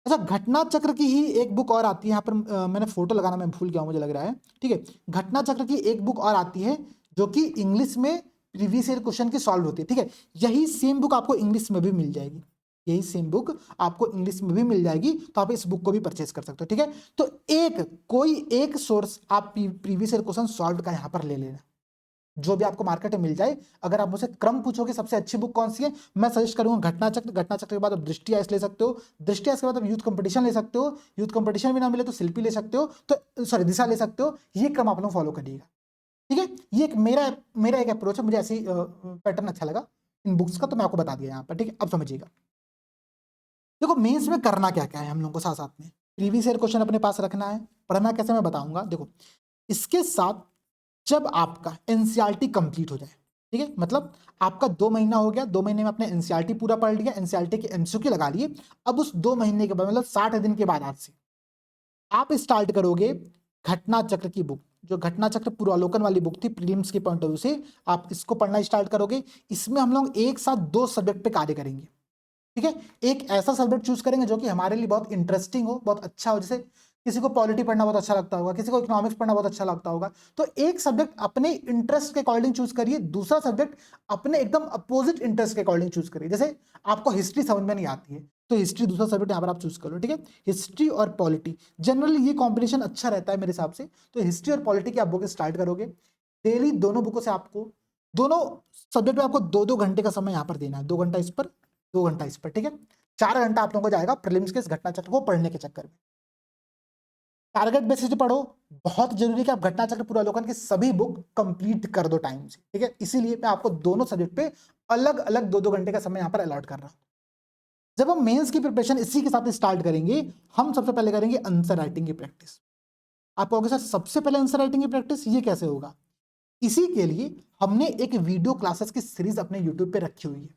S1: अच्छा, घटना चक्र की ही एक बुक और आती है यहाँ पर, मैंने फोटो लगाना मैं भूल गया हूँ मुझे लग रहा है। ठीक है, घटना चक्र की एक बुक और आती है जो कि इंग्लिश में प्रीवियस ईयर क्वेश्चन की सॉल्व होती है। ठीक है, यही सेम बुक आपको इंग्लिश में भी मिल जाएगी, यही सेम बुक आपको इंग्लिश में भी मिल जाएगी, तो आप इस बुक को भी परचेज कर सकते हो। ठीक है, तो कोई एक सोर्स आप प्रीवियस ईयर क्वेश्चन सॉल्व का यहाँ पर ले लेना, जो भी आपको मार्केट में मिल जाए। अगर आप मुझसे क्रम पूछोगे सबसे अच्छी बुक कौन सी है, मैं सजेस्ट करूंगा घटना चक्र। घटना चक्र के बाद आप दृष्टि आईएएस ले सकते हो, दृष्टि आईएएस के बाद आप यूथ कंपटीशन ले सकते हो, यूथ कंपटीशन भी ना मिले तो शिल्पी ले सकते हो, तो सॉरी दिशा ले सकते हो। ये क्रम आप लोग फॉलो करिएगा। ठीक है, ये एक मेरा मेरा एक अप्रोच है, मुझे ऐसी पैटर्न अच्छा लगा इन बुक्स का, तो मैं आपको बता दिया यहाँ पर। ठीक है, अब समझिएगा। देखो मेंस में करना क्या क्या है हम लोगों को, साथ साथ में प्रीवियस ईयर क्वेश्चन अपने पास रखना है, पढ़ना कैसे मैं बताऊंगा। देखो इसके साथ जब आपका एनसीईआरटी कंप्लीट हो जाए, ठीक है, मतलब आपका 2 महीना हो गया, 2 महीने में आपने एनसीईआरटी पूरा पढ़ लिया, एनसीईआरटी के एमसीक्यू लगा लिए। अब उस 2 महीने के बाद मतलब 60 दिन के बाद आज से आप स्टार्ट करोगे घटना चक्र की बुक, जो घटना चक्र पूर्वालोकन वाली बुक थी प्रीलिम्स के पॉइंट ऑफ व्यू से, आप इसको पढ़ना स्टार्ट करोगे। इसमें हम लोग एक साथ 2 सब्जेक्ट पे कार्य करेंगे। ठीक है, एक ऐसा सब्जेक्ट चूज करेंगे जो कि हमारे लिए बहुत इंटरेस्टिंग हो, बहुत अच्छा हो। जैसे किसी को पॉलिटी पढ़ना बहुत अच्छा लगता होगा, किसी को इकोनॉमिक्स पढ़ना बहुत अच्छा लगता होगा, तो एक सब्जेक्ट अपने इंटरेस्ट के अकॉर्डिंग चूज करिए, दूसरा सब्जेक्ट अपने एकदम अपोजिट इंटरेस्ट के अकॉर्डिंग चूज करिए। जैसे आपको हिस्ट्री समझ में नहीं आती है तो हिस्ट्री दूसरा सब्जेक्ट यहाँ पर आप चूज कर लो। ठीक है, हिस्ट्री और पॉलिटी जनरली ये कॉम्बिनेशन अच्छा रहता है मेरे हिसाब से। तो हिस्ट्री और पॉलिटी की आप बुक स्टार्ट करोगे, डेली दोनों बुकों से आपको, दोनों सब्जेक्ट में आपको 2-2 घंटे का समय यहाँ पर देना है, 2 घंटा इस पर, 2 घंटा इस पर। ठीक है, 4 घंटा आप लोगों को जाएगा प्रीलिम्स के इस घटना चक्र को पढ़ने के चक्कर में। टारगेट बेसिस पे पढ़ो, बहुत जरूरी है कि आप घटना चक्र पूर्वालोकन की सभी बुक कंप्लीट कर दो टाइम से। ठीक है, इसीलिए मैं आपको दोनों सब्जेक्ट पे अलग अलग 2-2 घंटे का समय यहाँ पर अलॉट कर रहा हूँ। जब हम मेंस की प्रिपरेशन इसी के साथ स्टार्ट करेंगे, हम सबसे पहले करेंगे आंसर राइटिंग की प्रैक्टिस। आप कहोगे सर सबसे पहले आंसर राइटिंग की प्रैक्टिस ये कैसे होगा? इसी के लिए हमने एक वीडियो क्लासेस की सीरीज अपने यूट्यूब पे रखी हुई है।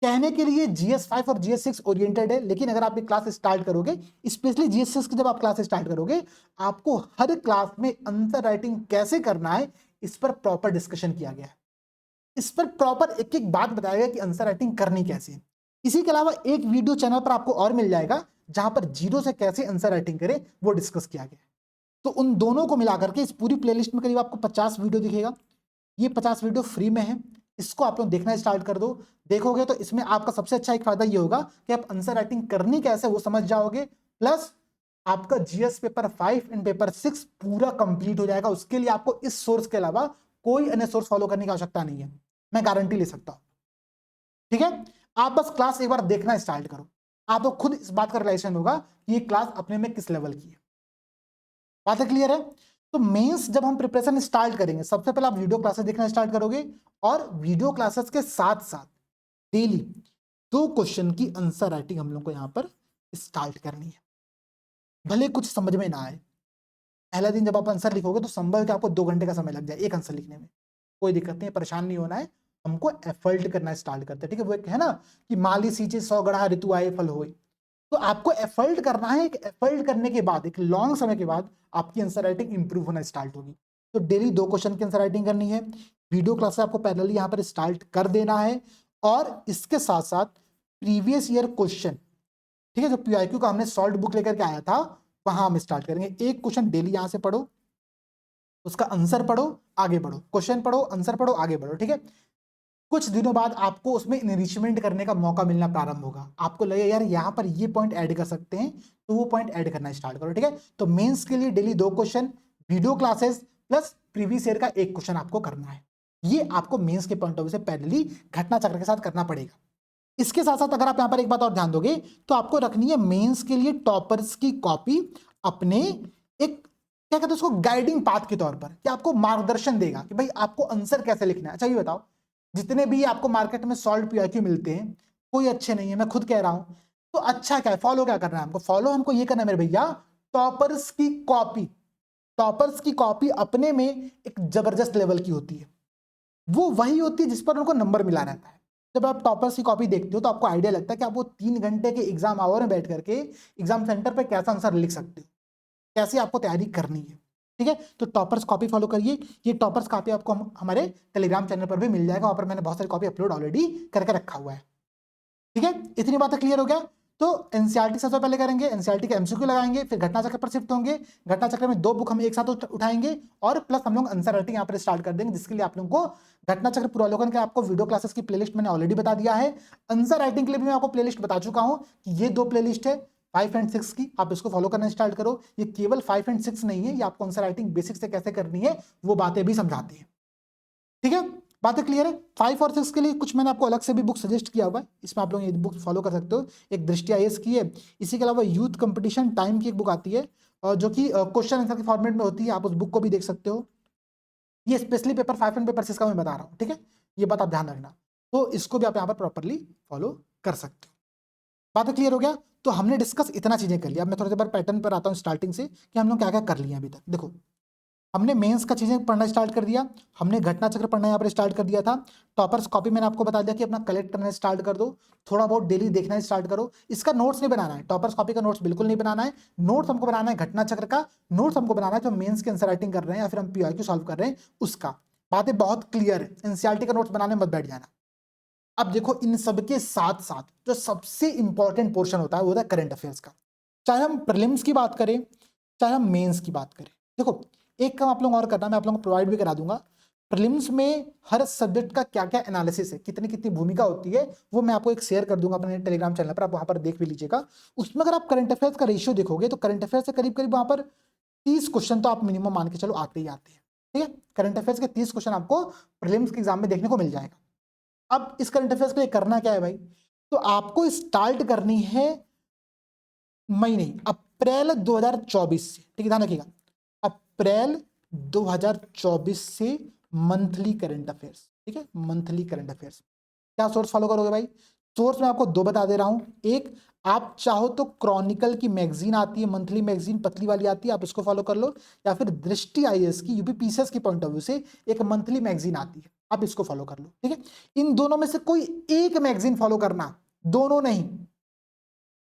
S1: कहने के लिए GS5 और GS6 ओरिएंटेड है, लेकिन अगर आप ये क्लास स्टार्ट करोगे, स्पेशली GS6 की जब आप क्लास स्टार्ट करोगे, आपको हर क्लास में आंसर राइटिंग कैसे करना है इस पर प्रॉपर डिस्कशन किया गया है। इस पर प्रॉपर एक एक बात बताया गया कि आंसर राइटिंग करनी कैसे है। इसी के अलावा एक वीडियो चैनल पर आपको और मिल जाएगा जहां पर जीरो से कैसे आंसर राइटिंग करें वो डिस्कस किया गया है। तो उन दोनों को मिलाकर के इस पूरी प्लेलिस्ट में करीब आपको 50 वीडियो दिखेगा। ये 50 वीडियो फ्री में है, इसको आप लोग देखना स्टार्ट कर दो। देखोगे तो इसमें आपका सबसे अच्छा एक फायदा ये होगा कि आप आंसर राइटिंग करनी कैसे वो समझ जाओगे, प्लस आपका जीएस पेपर 5 एंड पेपर 6 पूरा कंप्लीट हो जाएगा। उसके लिए आपको इस सोर्स के अलावा कोई अन्य सोर्स फॉलो करने की आवश्यकता नहीं है, मैं गारंटी ले सकता हूं। ठीक है, आप बस क्लास एक बार देखना स्टार्ट करो, आपको खुद इस बात का रियलाइजेशन होगा कि ये क्लास अपने में किस लेवल की है। बातें क्लियर है? तो मेंस जब हम प्रिपरेशन स्टार्ट करेंगे, सबसे पहले आप वीडियो क्लासेस देखना स्टार्ट करोगे, और वीडियो क्लासेस के साथ साथ डेली 2 क्वेश्चन की आंसर राइटिंग हम लोग को यहां पर स्टार्ट करनी है। भले कुछ समझ में ना आए, पहला दिन जब आप आंसर लिखोगे तो संभव कि आपको 2 घंटे का समय लग जाए एक आंसर लिखने में, कोई दिक्कत नहीं है, परेशान नहीं होना है, हमको एफर्ट करना स्टार्ट करते हैं, ठीक है। वो एक है ना कि माली सींचे 100 गड़ा ऋतु आए फल होए, तो आपको एफर्ट करना है, एक एफर्ट करने के बाद एक लॉन्ग समय के बाद आपकी आंसर राइटिंग इंप्रूव होना स्टार्ट होगी। तो डेली 2 क्वेश्चन की आंसर राइटिंग करनी है, वीडियो क्लास आपको पैरेलली यहाँ पर स्टार्ट कर देना है, और इसके साथ साथ प्रीवियस ईयर क्वेश्चन, ठीक है, जो पीआईक्यू का हमने सॉल्व बुक लेकर के आया था वहां हम स्टार्ट करेंगे। एक क्वेश्चन डेली यहां से पढ़ो, उसका आंसर पढ़ो, आगे बढ़ो, क्वेश्चन पढ़ो, आंसर पढ़ो, आगे बढ़ो, ठीक है। कुछ दिनों बाद आपको उसमें इनरिचमेंट करने का मौका मिलना प्रारंभ होगा, आपको लगे यार यहाँ पर ये पॉइंट ऐड कर सकते हैं, तो वो पॉइंट ऐड करना स्टार्ट करो, ठीक है। तो मेंस के लिए daily 2 question, video classes plus previous year का एक क्वेश्चन आपको करना है। ये आपको मेंस के पॉइंट ऑफ व्यू से पहले घटना चक्र के साथ करना पड़ेगा। इसके साथ साथ अगर आप यहाँ पर एक बात और ध्यान दोगे तो आपको रखनी है मेंस के लिए टॉपर्स की कॉपी अपने एक क्या कहते हैं उसको गाइडिंग पाथ के तौर पर, कि आपको मार्गदर्शन देगा कि भाई आपको आंसर कैसे लिखना है। अच्छा ये बताओ, जितने भी आपको मार्केट में सॉल्व पीआईक्यू मिलते हैं कोई अच्छे नहीं है, मैं खुद कह रहा हूं, तो अच्छा क्या है, फॉलो क्या करना है हमको, फॉलो हमको ये करना है मेरे भैया, टॉपर्स की कॉपी। टॉपर्स की कॉपी अपने में एक जबरदस्त लेवल की होती है, वो वही होती है जिस पर उनको नंबर मिला रहता है। जब आप टॉपर्स की कॉपी देखते हो तो आपको आइडिया लगता है कि आप वो 3 घंटे के एग्जाम आवर में बैठ करके एग्जाम सेंटर पे कैसा आंसर लिख सकते हो, कैसे आपको तैयारी करनी है, ठीक है। तो टॉपर्स कॉपी फॉलो करिए। ये टॉपर्स कॉपी आपको हमारे टेलीग्राम चैनल पर भी मिल जाएगा, वहां पर मैंने बहुत सारी कॉपी अपलोड ऑलरेडी करके रखा हुआ है, ठीक है। इतनी बातें क्लियर हो गया। तो एनसीईआरटी सबसे पहले करेंगे, एनसीईआरटी के एमसीक्यू लगाएंगे, फिर घटना चक्र पर शिफ्ट होंगे, घटना चक्र में 2 बुक हम एक साथ उठाएंगे, और प्लस हम लोग आंसर राइटिंग यहाँ पर स्टार्ट कर देंगे, जिसके लिए आप लोगों को घटना चक्र पूर्वावलोकन के आपको वीडियो क्लासेस की प्लेलिस्ट मैंने ऑलरेडी बता दिया है। आंसर राइटिंग के लिए भी मैं आपको प्लेलिस्ट बता चुका हूं कि ये 2 प्लेलिस्ट है 5 एंड 6 की, आप इसको फॉलो करना स्टार्ट करो। ये केवल 5 एंड 6 नहीं है, ये आपको आंसर राइटिंग बेसिक से कैसे करनी है वो बातें भी समझाती है, ठीक है। बातें क्लियर है। 5 और 6 के लिए कुछ मैंने आपको अलग से भी बुक सजेस्ट किया हुआ है, इसमें आप लोग ये बुक फॉलो कर सकते हो। एक दृष्टि आईएएस की है, इसी के अलावा यूथ कंपटीशन टाइम की एक बुक आती है जो कि क्वेश्चन आंसर के फॉर्मेट में होती है, आप उस बुक को भी देख सकते हो। ये स्पेशली पेपर 5 एंड पेपर 6 का मैं बता रहा हूँ, ठीक है, ये बात आप ध्यान रखना। तो इसको भी आप यहाँ पर प्रॉपरली फॉलो कर सकते हो। बात क्लियर हो गया। तो हमने डिस्कस इतना चीजें कर लिया, अब मैं थोड़ा सा बार पैटर्न पर आता हूँ स्टार्टिंग से कि हम लोग क्या क्या कर लिए अभी तक। देखो हमने मेंस का चीजें पढ़ना स्टार्ट कर दिया, हमने घटना चक्र पढ़ना यहाँ पर स्टार्ट कर दिया था, टॉपर्स कॉपी मैंने आपको बता दिया कि अपना कलेक्ट करना स्टार्ट कर दो, थोड़ा बहुत डेली देखना स्टार्ट करो। इसका नोट्स नहीं बनाना है, टॉपर्स कॉपी का नोट्स बिल्कुल नहीं बनाना है, नोट्स हमको बनाना है घटना चक्र का, नोट्स हमको बनाना है जो मेंस की आंसर राइटिंग कर रहे हैं या फिर हम पीआईक्यू सॉल्व कर रहे हैं उसका। बातें बहुत क्लियर है, एनसीईआरटी का नोट्स बनाने मत बैठ जाना। अब देखो इन सबके साथ साथ जो सबसे इंपॉर्टेंट पोर्शन होता है वो होता है करंट अफेयर्स का, चाहे हम प्रीलिम्स की बात करें चाहे हम मेंस की बात करें। देखो एक काम आप लोग और करना, मैं आप लोगों को प्रोवाइड भी करा दूंगा, प्रीलिम्स में हर सब्जेक्ट का क्या क्या एनालिसिस है, कितनी कितनी भूमिका होती है, वो मैं आपको एक शेयर कर दूंगा अपने टेलीग्राम चैनल पर, आप वहां पर देख भी लीजिएगा। उसमें अगर आप करंट अफेयर्स का रेशियो देखोगे तो करंट अफेयर्स से करीब करीब वहां पर 30 क्वेश्चन तो आप मिनिमम मान के चलो आते ही आते हैं, ठीक है। करंट अफेयर्स के 30 क्वेश्चन आपको प्रीलिम्स के एग्जाम में देखने को मिल जाएगा। अब इस करंट अफेयर्स के लिए करना क्या है भाई, तो आपको स्टार्ट करनी है मई नहीं अप्रैल 2024 से, ठीक है, ध्यान रखिएगा, अप्रैल 2024 से मंथली करंट अफेयर्स, ठीक है, मंथली करंट अफेयर्स। क्या सोर्स फॉलो करोगे भाई, सोर्स मैं आपको 2 बता दे रहा हूं। एक आप चाहो तो क्रॉनिकल की मैगजीन आती है, मंथली मैगजीन पतली वाली आती है, आप इसको फॉलो कर लो, या फिर दृष्टि आईएएस की यूपी पीसीएस की पॉइंट ऑफ व्यू से एक मंथली मैगजीन आती है, आप इसको फॉलो कर लो, ठीक है। इन दोनों में से कोई एक मैगजीन फॉलो करना, दोनों नहीं।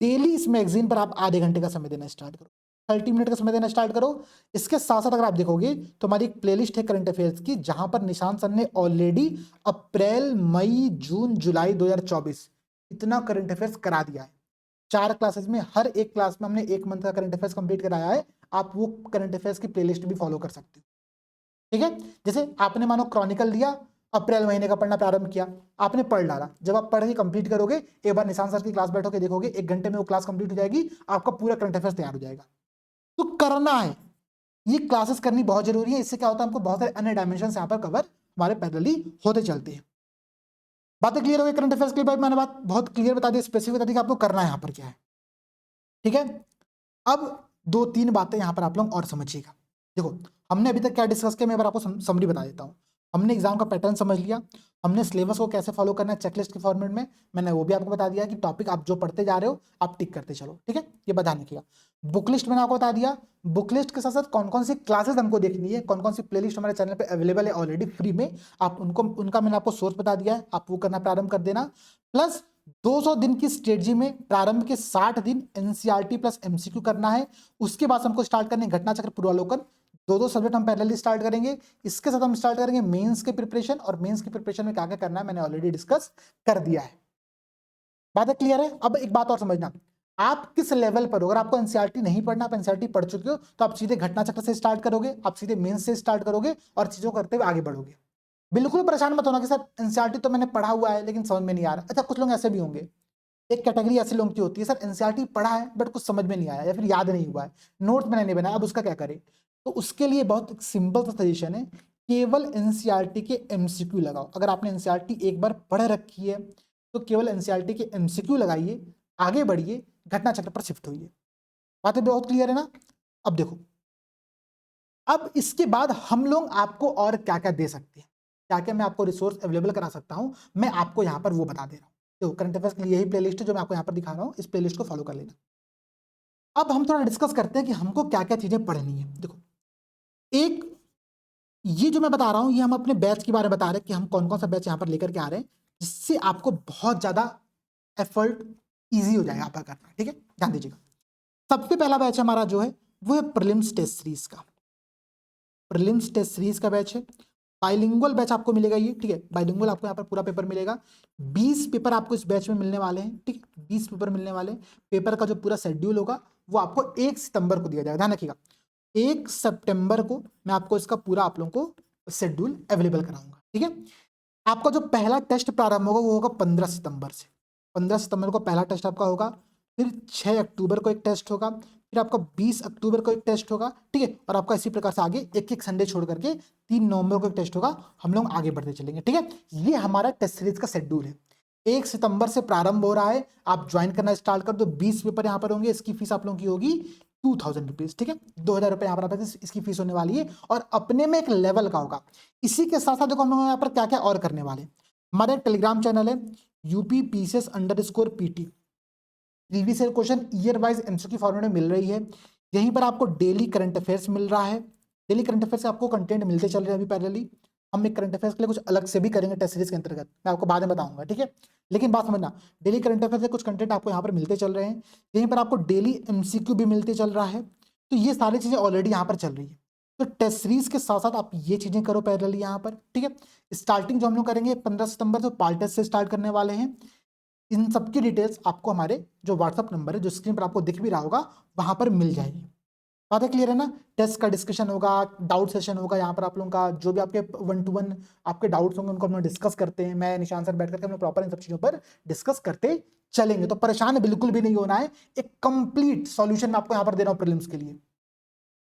S1: डेली इस मैगजीन पर आप आधे घंटे का समय देना स्टार्ट करो, 30 मिनट का समय देना स्टार्ट करो। इसके साथ साथ अगर आप देखोगे तो हमारी एक प्लेलिस्ट है करंट अफेयर्स की, जहां पर निशांत सर ने ऑलरेडी अप्रैल मई जून जुलाई 2024 इतना करंट अफेयर्स करा दिया है। 4 क्लासेस में, हर एक क्लास में हमने 1 मंथ का करंट अफेयर्स कंप्लीट कराया है। आप वो करंट अफेयर्स की प्लेलिस्ट भी फॉलो कर सकते हो, ठीक है। जैसे आपने मानो क्रॉनिकल लिया, अप्रैल महीने का पढ़ना प्रारंभ किया, आपने पढ़ डाला, जब आप पढ़ के कंप्लीट करोगे एक बार निशांत सर की क्लास बैठोगे देखोगे 1 घंटे में वो क्लास कंप्लीट हो जाएगी, आपका पूरा करंट अफेयर्स तैयार हो जाएगा। तो करना है, ये क्लासेस करनी बहुत जरूरी है, इससे क्या होता है हमको बहुत सारे अन्य डायमेंशन यहाँ पर कवर हमारे पैरेलली होते चलते हैं। बातें क्लियर हो गई करंट अफेयर्स के लिए, मैंने बात बहुत क्लियर बता दी, स्पेसिफिक बता दी कि आपको करना है यहाँ पर क्या है, ठीक है। अब 2-3 बातें यहाँ पर आप लोग और समझिएगा। देखो हमने अभी तक क्या डिस्कस किया, मैं आपको समरी बता देता हूँ। हमने एग्जाम का पैटर्न समझ लिया, हमने सिलेबस को कैसे फॉलो करना है चेकलिस्ट के फॉर्मेट में, मैंने वो भी आपको बता दिया कि टॉपिक आप जो पढ़ते जा रहे हो आप टिक करते चलो, ठीक है, ये बताने किया। बुक लिस्ट मैंने आपको बता दिया, बुक लिस्ट के साथ साथ कौन कौन सी क्लासेस हमको देखनी है, कौन कौन सी प्लेलिस्ट हमारे चैनल पे अवेलेबल है ऑलरेडी फ्री में, आप उनका मैंने आपको सोर्स बता दिया है, आप वो करना प्रारंभ कर देना। प्लस 200 दिन की स्ट्रेटजी में प्रारंभ के 60 दिन एनसीईआरटी प्लस एमसीक्यू करना है। उसके बाद हमको स्टार्ट करने घटना चक्र पूर्वावलोकन, दो सब्जेक्ट हम पैरेलली स्टार्ट करेंगे। इसके साथ हम स्टार्ट करेंगे मेंस के प्रिपरेशन, और मेंस की प्रिपरेशन में क्या क्या करना है मैंने ऑलरेडी डिस्कस कर दिया है। बात क्लियर है? अब एक बात और समझना, आप किस लेवल पर हो। अगर आपको एनसीईआरटी नहीं पढ़ना, आप एनसीईआरटी पढ़ चुके हो, तो आप सीधे घटना चक्र से स्टार्ट करोगे, आप सीधे मेंस से स्टार्ट करोगे और चीजों करते हुए आगे बढ़ोगे। बिल्कुल परेशान मत होना कि सर एनसीईआरटी तो मैंने पढ़ा हुआ है लेकिन समझ में नहीं आ रहा। अच्छा, कुछ लोग ऐसे भी होंगे, एक कैटेगरी ऐसे लोगों की होती है, सर एनसीईआरटी पढ़ा है बट कुछ समझ में नहीं आया या फिर याद नहीं हुआ है, नोट्स मैंने नहीं बनाया, अब उसका क्या करें। तो उसके लिए बहुत सिंपल सा सजेशन है, केवल एनसीईआरटी के एमसीक्यू लगाओ। अगर आपने एनसीईआरटी एक बार पढ़ रखी है तो केवल एनसीईआरटी के एमसीक्यू लगाइए, आगे बढ़िए, घटना चक्र पर शिफ्ट होइए। बातें बहुत क्लियर है ना? अब देखो, अब इसके बाद हम लोग आपको और क्या क्या दे सकते हैं, क्या क्या मैं आपको रिसोर्स अवेलेबल करा सकता हूं, मैं आपको यहां पर वो बता दे रहा हूं। तो करंट अफेयर्स के लिए यही प्लेलिस्ट है जो मैं आपको यहां पर दिखा रहा हूं, इस प्लेलिस्ट को फॉलो कर लेना। अब हम थोड़ा डिस्कस करते हैं कि हमको क्या क्या चीजें पढ़नी है। देखो, एक ये जो मैं बता रहा हूं ये हम अपने बैच के बारे में बता रहे हैं कि हम कौन कौन सा बैच यहां पर लेकर के आ रहे हैं, जिससे आपको बहुत ज्यादा एफर्ट ईजी हो जाएगा आपका करना, ठीक है, ध्यान दीजिएगा। सबसे पहला बैच हमारा जो है वो है प्रीलिम्स टेस्ट सीरीज का, प्रीलिम्स टेस्ट सीरीज का बैच है। बाइलिंगुअल बैच आपको मिलेगा ये, ठीक है, बाइलिंगुअल आपको यहाँ पर पूरा पेपर मिलेगा। 20 पेपर आपको इस बैच में मिलने वाले हैं, ठीक है, 20 पेपर मिलने वाले हैं। पेपर का जो पूरा शेड्यूल होगा वो आपको 1 सितंबर को दिया जाएगा, ध्यान रखिएगा 1 सितंबर को मैं आपको इसका पूरा आप लोगों को शेड्यूल अवेलेबल कराऊंगा, ठीक है। आपका जो पहला टेस्ट प्रारंभ होगा वो होगा 15 सितंबर से, 15 सितंबर को पहला टेस्ट आपका होगा, फिर 6 अक्टूबर को एक टेस्ट होगा, फिर आपका 20 अक्टूबर को एक टेस्ट होगा, ठीक है, और आपका इसी प्रकार से आगे एक एक संडे छोड़ करके 3 नवंबर को एक टेस्ट होगा। हम लोग आगे बढ़ते चलेंगे, ठीक है। ये हमारा टेस्ट सीरीज का शेड्यूल है। 1 सितंबर से प्रारंभ हो रहा है, आप ज्वाइन करना स्टार्ट कर दो। 20 पेपर यहाँ पर होंगे, इसकी फीस आप लोगों की होगी 2000 रुपीज, ठीक है, 2000 रुपये यहाँ पर आपकी इसकी फीस होने वाली है, और अपने में एक लेवल का होगा। इसी के साथ साथ देखो हम लोग यहाँ पर क्या क्या और करने वाले। हमारा एक टेलीग्राम चैनल है UPPCS_PT, previous year question year wise MCQ format में मिल रही है। यहीं पर आपको डेली करंट अफेयर्स मिल रहा है, डेली करंट अफेयर्स से आपको कंटेंट मिलते चल रहे हैं। अभी पैरेलली हम एक करंट अफेयर्स के लिए कुछ अलग से भी करेंगे टेस्ट सीरीज के अंतर्गत, मैं आपको बाद में बताऊंगा, ठीक है। लेकिन बात समझना, डेली करंट अफेयर्स से कुछ कंटेंट आपको यहाँ पर मिलते चल रहे हैं, यहीं पर आपको डेली एमसीक्यू भी मिलते चल रहा है। तो ये सारी चीजें ऑलरेडी यहाँ पर चल रही है। तो टेस्ट सीरीज के साथ साथ आप ये चीजें करो पैरेलली यहाँ पर, ठीक है। स्टार्टिंग जो हम लोग करेंगे 15 सितंबर से पार्ट टेस्ट से स्टार्ट करने वाले हैं। इन सबकी डिटेल्स आपको हमारे जो व्हाट्सअप नंबर है जो स्क्रीन पर आपको दिख भी रहा होगा वहां पर मिल जाएगी। बात है क्लियर है ना? टेस्ट का डिस्कशन होगा, डाउट सेशन होगा, यहाँ पर आप लोगों का जो भी आपके 1-to-1 आपके डाउट्स होंगे उनको हम लोग डिस्कस करते हैं। मैं निशान सर बैठ करके हम लोग प्रॉपर इन सब चीजों पर डिस्कस करते चलेंगे। तो परेशान बिल्कुल भी नहीं होना है, एक कंप्लीट सॉल्यूशन मैं आपको यहाँ पर दे रहा हूँ प्रीलिम्स के लिए।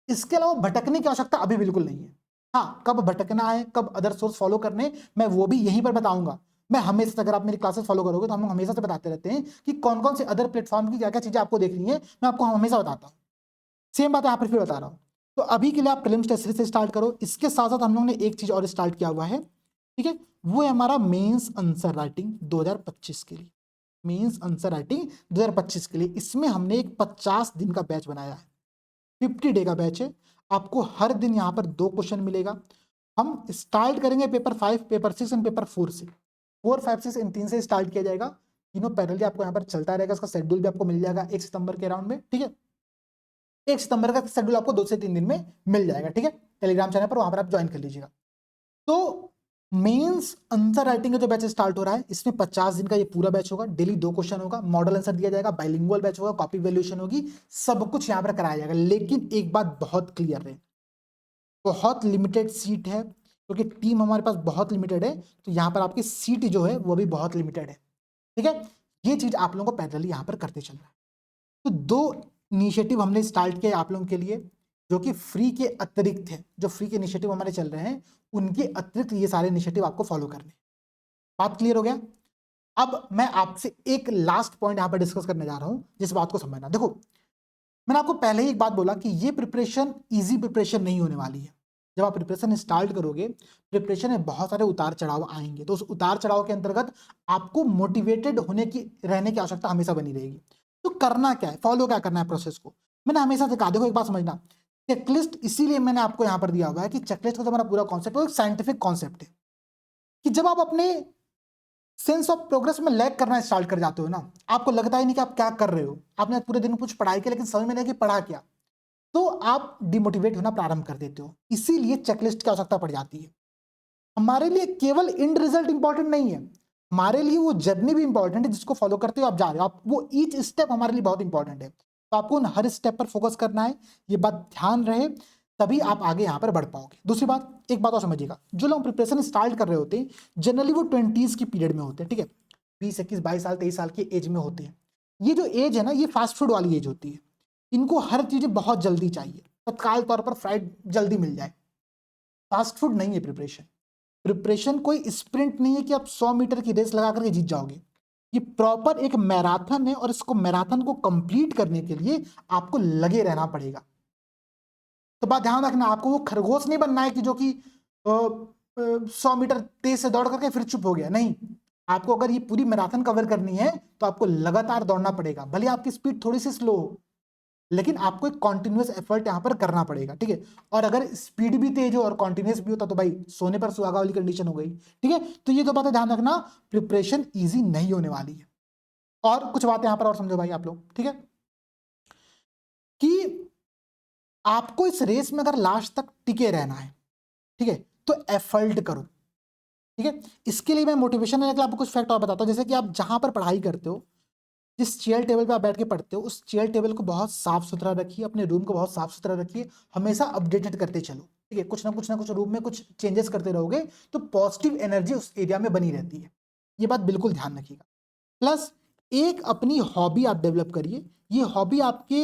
S1: इसके अलावा भटकने की आवश्यकता अभी बिल्कुल नहीं है। हाँ, कब भटकना है, कब अदर सोर्स फॉलो करने, मैं वो भी यहीं पर बताऊंगा। मैं हमेशा, अगर आप मेरी क्लासेस फॉलो करोगे तो हम लोग हमेशा से बताते रहते हैं कि कौन कौन से अदर प्लेटफॉर्म की क्या क्या चीजें आपको देखनी है, मैं आपको हमेशा बताता हूँ। सेम बात यहाँ पर फिर बता रहा हूँ। तो अभी के लिए आप प्रीलिम्स टेस्ट सीरीज से स्टार्ट करो। इसके साथ साथ हम लोग ने एक चीज और स्टार्ट किया हुआ है, ठीक है, वो है हमारा मेंस आंसर राइटिंग 2025 के लिए। मेंस आंसर राइटिंग 2025 के लिए इसमें हमने एक 50 दिन का बैच बनाया है, 50 डे का बैच है। आपको हर दिन यहाँ पर 2 क्वेश्चन मिलेगा। हम स्टार्ट करेंगे पेपर 5, पेपर 6 एंड पेपर 4 से। 4, 5, 6 इन 3 से स्टार्ट किया जाएगा। तीनों पैरेलली आपको यहाँ पर चलता रहेगा। इसका शेड्यूल भी आपको मिल जाएगा 1 सितंबर के अराउंड में, ठीक है। 1 सितंबर का शेड्यूल आपको 2 से 3 दिन में मिल जाएगा, ठीक है, टेलीग्राम चैनल पर, वहां पर आप ज्वाइन कर लीजिएगा। तो मेंस आंसर राइटिंग का जो बैच स्टार्ट हो रहा है इसमें 50 दिन का ये पूरा बैच होगा। डेली 2 क्वेश्चन होगा, मॉडल आंसर दिया जाएगा, बाइलिंगुअल बैच होगा, कॉपी वैल्यूएशन होगी, सब कुछ यहाँ पर कराया जाएगा। लेकिन एक बात बहुत क्लियर है, बहुत लिमिटेड सीट है, क्योंकि टीम हमारे पास बहुत लिमिटेड है, तो यहाँ पर आपकी सीट जो है वो भी बहुत लिमिटेड है, ठीक है। ये चीज आप लोगों को पैरेलली यहाँ पर करते चल रहा है। तो 2 इनिशिएटिव हमने स्टार्ट किए आप लोगों के लिए, जो कि फ्री के अतिरिक्त है। जो फ्री के इनिशिएटिव हमारे चल रहे हैं उनके अतिरिक्त ये सारे इनिशिएटिव आपको फॉलो करने। बात क्लियर हो गया? अब मैं आपसे एक लास्ट पॉइंट यहाँ पर डिस्कस करने जा रहा हूँ, जिस बात को समझना। देखो, मैंने आपको पहले ही एक बात बोला कि ये प्रिपरेशन इजी प्रिपरेशन नहीं होने वाली है। जब आप प्रिपरेशन स्टार्ट करोगे, प्रिपरेशन में बहुत सारे उतार चढ़ाव आएंगे, तो उस उतार चढ़ाव के अंतर्गत आपको मोटिवेटेड होने की रहने की आवश्यकता हमेशा बनी रहेगी। तो करना क्या है, फॉलो क्या करना है प्रोसेस को, मैंने हमेशा से कहा, देखो एक बात समझना, चेकलिस्ट इसीलिए मैंने आपको यहाँ पर दिया हुआ है कि चेकलिस्ट का जो हमारा पूरा कॉन्सेप्ट है वो एक साइंटिफिक कॉन्सेप्ट है, कि जब आप अपने सेंस ऑफ प्रोग्रेस में लैग करना स्टार्ट कर जाते हो ना, आपको लगता ही नहीं कि आप क्या कर रहे हो, आपने पूरे दिन कुछ पढ़ाई किया लेकिन समझ में नहीं कि पढ़ा क्या, तो आप डिमोटिवेट होना प्रारंभ कर देते हो। इसीलिए चेकलिस्ट की आवश्यकता पड़ जाती है। हमारे लिए केवल एंड रिजल्ट इंपॉर्टेंट नहीं है, हमारे लिए वो जर्नी भी इंपॉर्टेंट है जिसको फॉलो करते हो आप जा रहे हो, आप वो ईच स्टेप हमारे लिए बहुत इंपॉर्टेंट है। तो आपको उन हर स्टेप पर फोकस करना है, ये बात ध्यान रहे, तभी आप आगे यहाँ पर बढ़ पाओगे। दूसरी बात, एक बात और समझिएगा, जो लोग प्रिपरेशन स्टार्ट कर रहे होते हैं जनरली वो 20s की पीरियड में होते हैं, ठीक है, 20, 21, 22 साल 23 साल की एज में होते हैं। ये जो एज है ना, ये फास्ट फूड वाली एज होती है, इनको हर चीजें बहुत जल्दी चाहिए, तत्काल तौर पर फ्राइड जल्दी मिल जाए। फास्ट फूड नहीं है प्रिपरेशन, प्रिपरेशन कोई स्प्रिंट नहीं है कि आप 100 मीटर की रेस लगा करके जीत जाओगे, ये प्रॉपर एक मैराथन है, और इसको मैराथन को कंप्लीट करने के लिए आपको लगे रहना पड़ेगा। तो बात ध्यान रखना, आपको वो खरगोश नहीं बनना है कि जो कि 100 मीटर तेज से दौड़ करके फिर चुप हो गया, नहीं, आपको अगर ये पूरी मैराथन कवर करनी है तो आपको लगातार दौड़ना पड़ेगा, भले आपकी स्पीड थोड़ी सी स्लो हो, लेकिन आपको एक कॉन्टिन्यूस एफर्ट यहां पर करना पड़ेगा, ठीक है। और अगर स्पीड भी तेज हो और कॉन्टिन्यूस भी होता तो भाई सोने पर सुहागा वाली कंडीशन हो गई, ठीक है। तो ये दो बातें ध्यान रखना, प्रिपरेशन इजी नहीं होने वाली है। और कुछ बातें यहां पर और समझो भाई आप लोग, ठीक है, कि आपको इस रेस में अगर लास्ट तक टिके रहना है, ठीक है, तो एफर्ट करो, ठीक है। इसके लिए मैं मोटिवेशन लेने के लिए आपको कुछ फैक्ट और बताता हूं, जैसे कि आप जहां पर पढ़ाई करते हो, जिस चेयर टेबल पे आप बैठ के पढ़ते हो, उस चेयर टेबल को बहुत साफ सुथरा रखिए, अपने रूम को बहुत साफ सुथरा रखिए, हमेशा अपडेटेड करते चलो, ठीक है, कुछ ना कुछ रूम में कुछ चेंजेस करते रहोगे तो पॉजिटिव एनर्जी उस एरिया में बनी रहती है, ये बात बिल्कुल ध्यान रखिएगा। प्लस एक अपनी हॉबी आप डेवलप करिए, ये हॉबी आपके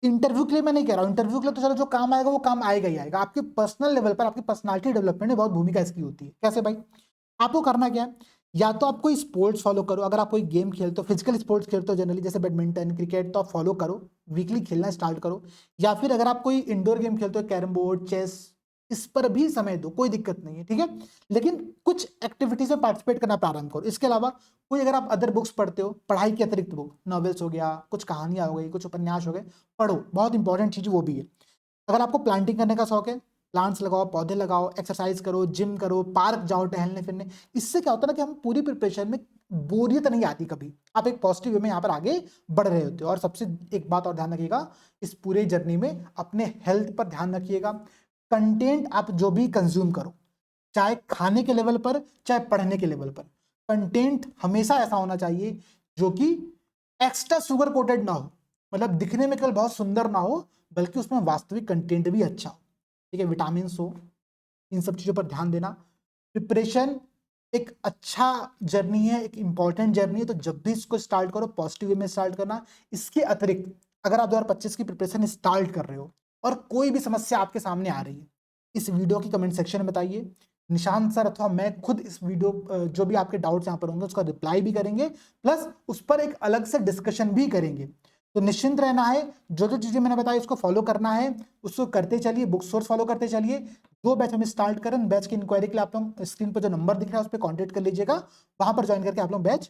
S1: इंटरव्यू के लिए मैं नहीं कह रहा हूँ, इंटरव्यू के लिए तो चलो जो काम आएगा वो काम आएगा ही आएगा, आपके पर्सनल लेवल पर आपकी पर्सनालिटी डेवलपमेंट में बहुत भूमिका इसकी होती है। कैसे भाई, आपको करना क्या है, या तो आप कोई स्पोर्ट्स फॉलो करो, अगर आप कोई गेम खेलते हो, फिजिकल स्पोर्ट्स खेलते हो जनरली, जैसे बैडमिंटन क्रिकेट, तो आप फॉलो करो, वीकली खेलना स्टार्ट करो। या फिर अगर आप कोई इंडोर गेम खेलते हो, कैरम बोर्ड, चेस, इस पर भी समय दो, कोई दिक्कत नहीं है, ठीक है। लेकिन कुछ एक्टिविटीज में पार्टिसिपेट करना प्रारंभ करो। इसके अलावा कोई अगर आप अदर बुक्स पढ़ते हो, पढ़ाई के अतिरिक्त बुक, नॉवेल्स हो गया, कुछ कहानियां हो गई, कुछ उपन्यास हो गए, पढ़ो, बहुत इंपॉर्टेंट चीज वो भी है। अगर आपको प्लांटिंग करने का शौक है, प्लांट्स लगाओ, पौधे लगाओ, एक्सरसाइज करो, जिम करो, पार्क जाओ टहलने फिरने, इससे क्या होता है ना कि हम पूरी प्रिपरेशन में बोरियत नहीं आती कभी, आप एक पॉजिटिव वे में यहाँ पर आगे बढ़ रहे होते हो। और सबसे एक बात और ध्यान रखिएगा, इस पूरे जर्नी में अपने हेल्थ पर ध्यान रखिएगा। कंटेंट आप जो भी कंज्यूम करो, चाहे खाने के लेवल पर चाहे पढ़ने के लेवल पर, कंटेंट हमेशा ऐसा होना चाहिए जो कि एक्स्ट्रा शुगर कोटेड ना हो, मतलब दिखने में केवल बहुत सुंदर ना हो, बल्कि उसमें वास्तविक कंटेंट भी अच्छा हो, ठीक है, विटामिन हो, इन सब चीज़ों पर ध्यान देना। प्रिपरेशन एक अच्छा जर्नी है, एक इंपॉर्टेंट जर्नी है, तो जब भी इसको स्टार्ट करो पॉजिटिव वे में स्टार्ट करना। इसके अतिरिक्त अगर आप 2025 की प्रिपरेशन स्टार्ट कर रहे हो और कोई भी समस्या आपके सामने आ रही है, इस वीडियो की कमेंट सेक्शन में बताइए, निशांत सर अथवा मैं खुद इस वीडियो जो भी आपके डाउट्स यहाँ पर होंगे उसका रिप्लाई भी करेंगे, प्लस उस पर एक अलग से डिस्कशन भी करेंगे। तो निश्चिंत रहना है, जो जो चीजें मैंने बताई उसको फॉलो करना है, उसको करते चलिए, बुक सोर्स फॉलो करते चलिए। जो बैच हम स्टार्ट करें, बैच की इंक्वायरी के लिए आप लोग स्क्रीन पर जो नंबर दिख रहा है उस पर कॉन्टेक्ट कर लीजिएगा, वहां पर ज्वाइन करके आप लोग बैच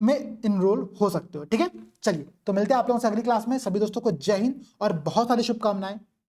S1: में इनरोल हो सकते हो, ठीक है। चलिए, तो मिलते हैं आप लोगों से अगली क्लास में। सभी दोस्तों को जय हिंद और बहुत सारी शुभकामनाएं।